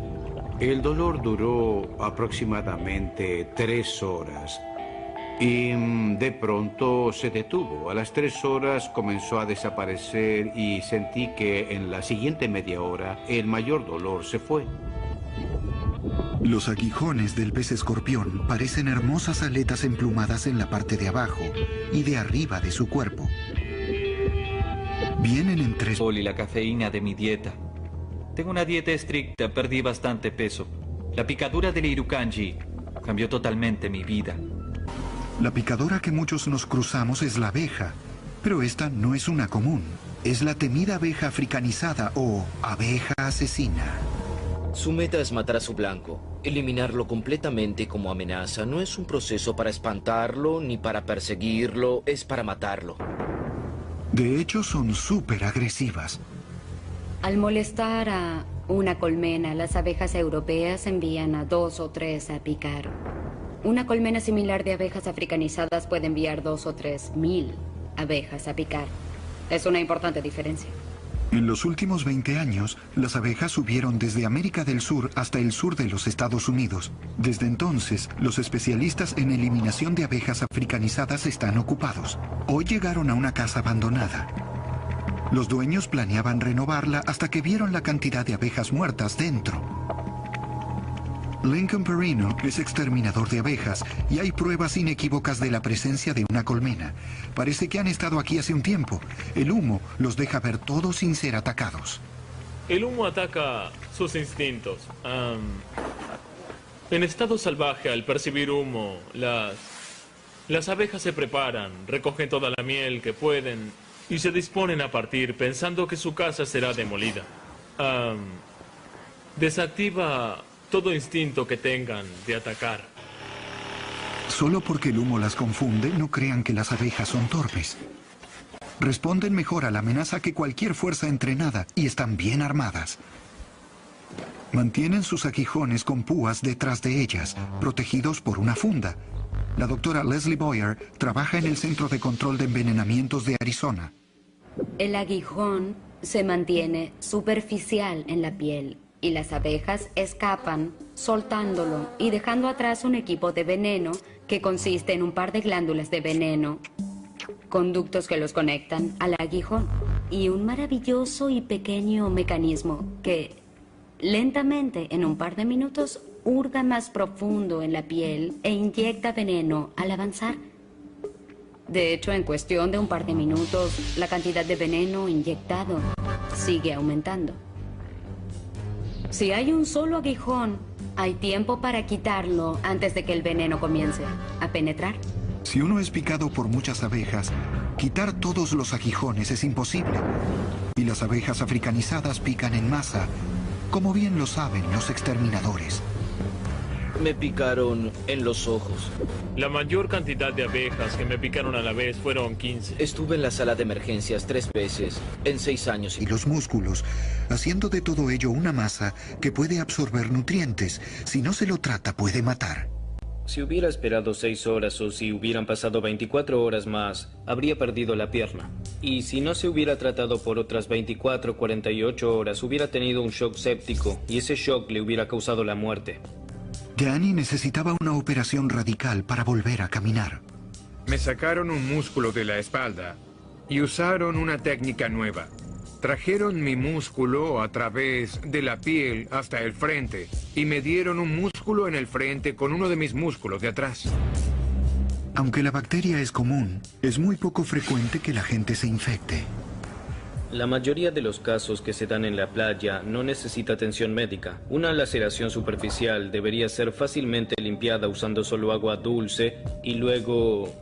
El dolor duró aproximadamente 3 horas. Y de pronto se detuvo. A las 3 horas comenzó a desaparecer y sentí que en la siguiente media hora el mayor dolor se fue. Los aguijones del pez escorpión parecen hermosas aletas emplumadas en la parte de abajo y de arriba de su cuerpo. Vienen en 3... Y la cafeína de mi dieta. Tengo una dieta estricta, perdí bastante peso. La picadura del Irukandji cambió totalmente mi vida. La picadora que muchos nos cruzamos es la abeja, pero esta no es una común. Es la temida abeja africanizada o abeja asesina. Su meta es matar a su blanco. Eliminarlo completamente como amenaza no es un proceso para espantarlo ni para perseguirlo, es para matarlo. De hecho, son súper agresivas. Al molestar a una colmena, las abejas europeas envían a 2 o 3 a picar. Una colmena similar de abejas africanizadas puede enviar 2 o 3 mil abejas a picar. Es una importante diferencia. En los últimos 20 años, las abejas subieron desde América del Sur hasta el sur de los Estados Unidos. Desde entonces, los especialistas en eliminación de abejas africanizadas están ocupados. Hoy llegaron a una casa abandonada. Los dueños planeaban renovarla hasta que vieron la cantidad de abejas muertas dentro. Lincoln Perino es exterminador de abejas y hay pruebas inequívocas de la presencia de una colmena. Parece que han estado aquí hace un tiempo. El humo los deja ver todos sin ser atacados. El humo ataca sus instintos. En estado salvaje, al percibir humo, las abejas se preparan, recogen toda la miel que pueden y se disponen a partir pensando que su casa será demolida. Desactiva todo instinto que tengan de atacar. Solo porque el humo las confunde, no crean que las abejas son torpes. Responden mejor a la amenaza que cualquier fuerza entrenada y están bien armadas. Mantienen sus aguijones con púas detrás de ellas, protegidos por una funda. La doctora Leslie Boyer trabaja en el Centro de Control de Envenenamientos de Arizona. El aguijón se mantiene superficial en la piel y las abejas escapan soltándolo y dejando atrás un equipo de veneno que consiste en un par de glándulas de veneno, conductos que los conectan al aguijón y un maravilloso y pequeño mecanismo que lentamente en un par de minutos hurga más profundo en la piel e inyecta veneno al avanzar. De hecho, en cuestión de un par de minutos, la cantidad de veneno inyectado sigue aumentando. Si hay un solo aguijón, hay tiempo para quitarlo antes de que el veneno comience a penetrar. Si uno es picado por muchas abejas, quitar todos los aguijones es imposible. Y las abejas africanizadas pican en masa, como bien lo saben los exterminadores. Me picaron en los ojos. La mayor cantidad de abejas que me picaron a la vez fueron 15. Estuve en la sala de emergencias 3 veces en 6 años. Y los músculos, haciendo de todo ello una masa que puede absorber nutrientes. Si no se lo trata, puede matar. Si hubiera esperado 6 horas o si hubieran pasado 24 horas más, habría perdido la pierna. Y si no se hubiera tratado por otras 24 o 48 horas, hubiera tenido un shock séptico y ese shock le hubiera causado la muerte. Danny necesitaba una operación radical para volver a caminar. Me sacaron un músculo de la espalda y usaron una técnica nueva. Trajeron mi músculo a través de la piel hasta el frente y me dieron un músculo en el frente con uno de mis músculos de atrás. Aunque la bacteria es común, es muy poco frecuente que la gente se infecte. La mayoría de los casos que se dan en la playa no necesita atención médica. Una laceración superficial debería ser fácilmente limpiada usando solo agua dulce y luego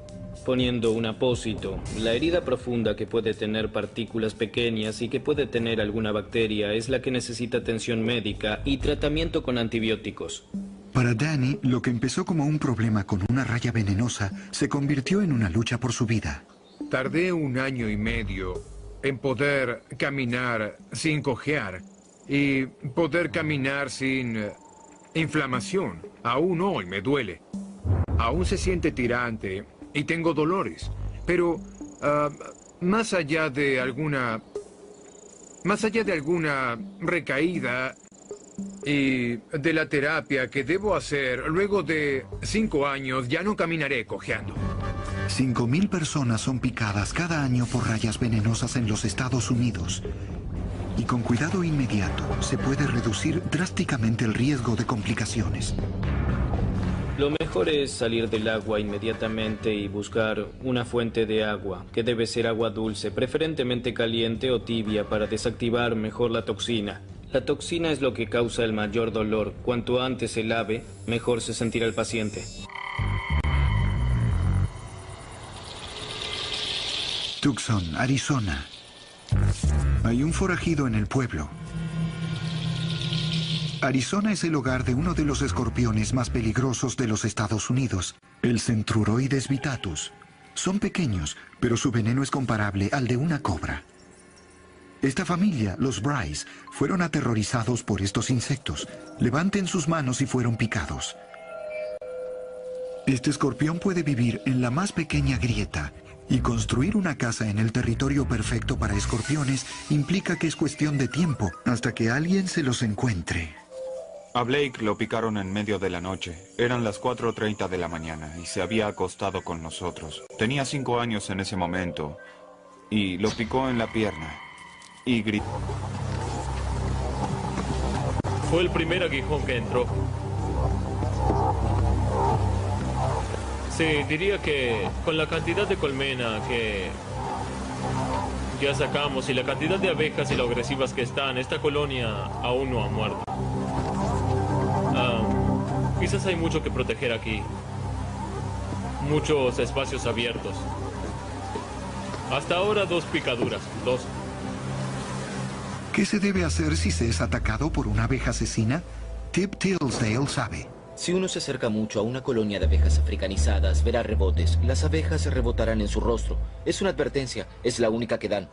poniendo un apósito. La herida profunda que puede tener partículas pequeñas y que puede tener alguna bacteria es la que necesita atención médica y tratamiento con antibióticos. Para Danny, lo que empezó como un problema con una raya venenosa se convirtió en una lucha por su vida. Tardé 1 año y medio en poder caminar sin cojear y poder caminar sin inflamación. Aún hoy me duele. Aún se siente tirante y tengo dolores. Pero más allá de alguna recaída y de la terapia que debo hacer, luego de 5 años ya no caminaré cojeando. 5.000 personas son picadas cada año por rayas venenosas en los Estados Unidos. Y con cuidado inmediato se puede reducir drásticamente el riesgo de complicaciones. Lo mejor es salir del agua inmediatamente y buscar una fuente de agua, que debe ser agua dulce, preferentemente caliente o tibia, para desactivar mejor la toxina. La toxina es lo que causa el mayor dolor. Cuanto antes se lave, mejor se sentirá el paciente. Tucson, Arizona. Hay un forajido en el pueblo. Arizona es el hogar de uno de los escorpiones más peligrosos de los Estados Unidos, el Centruroides vittatus. Son pequeños, pero su veneno es comparable al de una cobra. Esta familia, los Bryce, fueron aterrorizados por estos insectos. Levanten sus manos si fueron picados. Este escorpión puede vivir en la más pequeña grieta, y construir una casa en el territorio perfecto para escorpiones implica que es cuestión de tiempo hasta que alguien se los encuentre. A Blake lo picaron en medio de la noche. Eran las 4:30 de la mañana y se había acostado con nosotros. Tenía 5 años en ese momento y lo picó en la pierna y gritó. Fue el primer aguijón que entró. Sí, diría que con la cantidad de colmena que ya sacamos y la cantidad de abejas y lo agresivas que están, esta colonia aún no ha muerto. Quizás hay mucho que proteger aquí. Muchos espacios abiertos. Hasta ahora 2 picaduras. 2. ¿Qué se debe hacer si se es atacado por una abeja asesina? Tip Tillsdale sabe. Si uno se acerca mucho a una colonia de abejas africanizadas, verá rebotes. Las abejas rebotarán en su rostro. Es una advertencia, es la única que dan.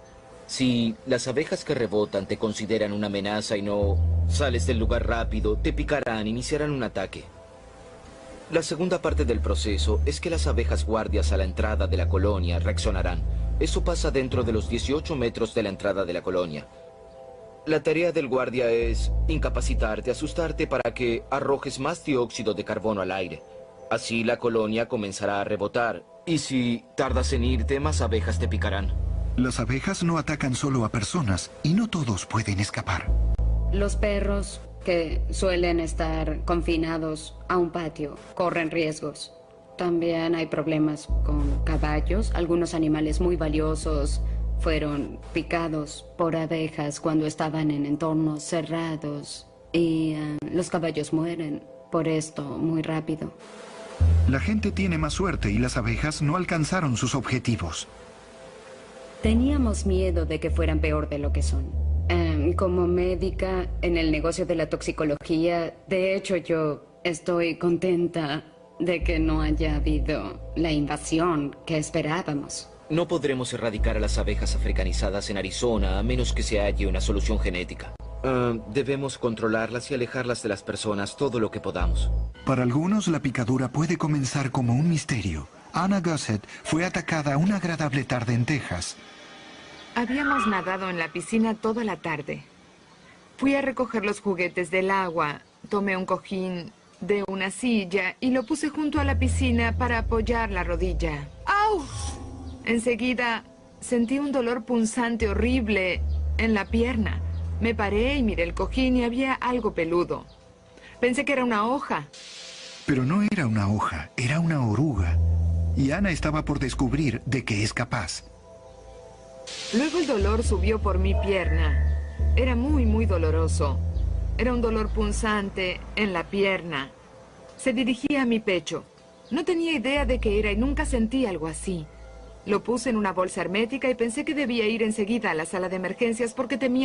Si las abejas que rebotan te consideran una amenaza y no sales del lugar rápido, te picarán, iniciarán un ataque. La segunda parte del proceso es que las abejas guardias a la entrada de la colonia reaccionarán. Eso pasa dentro de los 18 metros de la entrada de la colonia. La tarea del guardia es incapacitarte, asustarte para que arrojes más dióxido de carbono al aire. Así la colonia comenzará a rebotar. Y si tardas en irte, más abejas te picarán. Las abejas no atacan solo a personas y no todos pueden escapar. Los perros, que suelen estar confinados a un patio, corren riesgos. También hay problemas con caballos. Algunos animales muy valiosos fueron picados por abejas cuando estaban en entornos cerrados y los caballos mueren por esto muy rápido. La gente tiene más suerte y las abejas no alcanzaron sus objetivos. Teníamos miedo de que fueran peor de lo que son. Como médica en el negocio de la toxicología, de hecho yo estoy contenta de que no haya habido la invasión que esperábamos. No podremos erradicar a las abejas africanizadas en Arizona a menos que se halle una solución genética. Debemos controlarlas y alejarlas de las personas todo lo que podamos. Para algunos, la picadura puede comenzar como un misterio. Anna Gossett fue atacada una agradable tarde en Texas. Habíamos nadado en la piscina toda la tarde. Fui a recoger los juguetes del agua, tomé un cojín de una silla y lo puse junto a la piscina para apoyar la rodilla. ¡Au! Enseguida sentí un dolor punzante horrible en la pierna. Me paré y miré el cojín y había algo peludo. Pensé que era una hoja. Pero no era una hoja, era una oruga. Y Ana estaba por descubrir de qué es capaz. Luego el dolor subió por mi pierna. Era muy, muy doloroso. Era un dolor punzante en la pierna. Se dirigía a mi pecho. No tenía idea de qué era y nunca sentí algo así. Lo puse en una bolsa hermética y pensé que debía ir enseguida a la sala de emergencias porque temía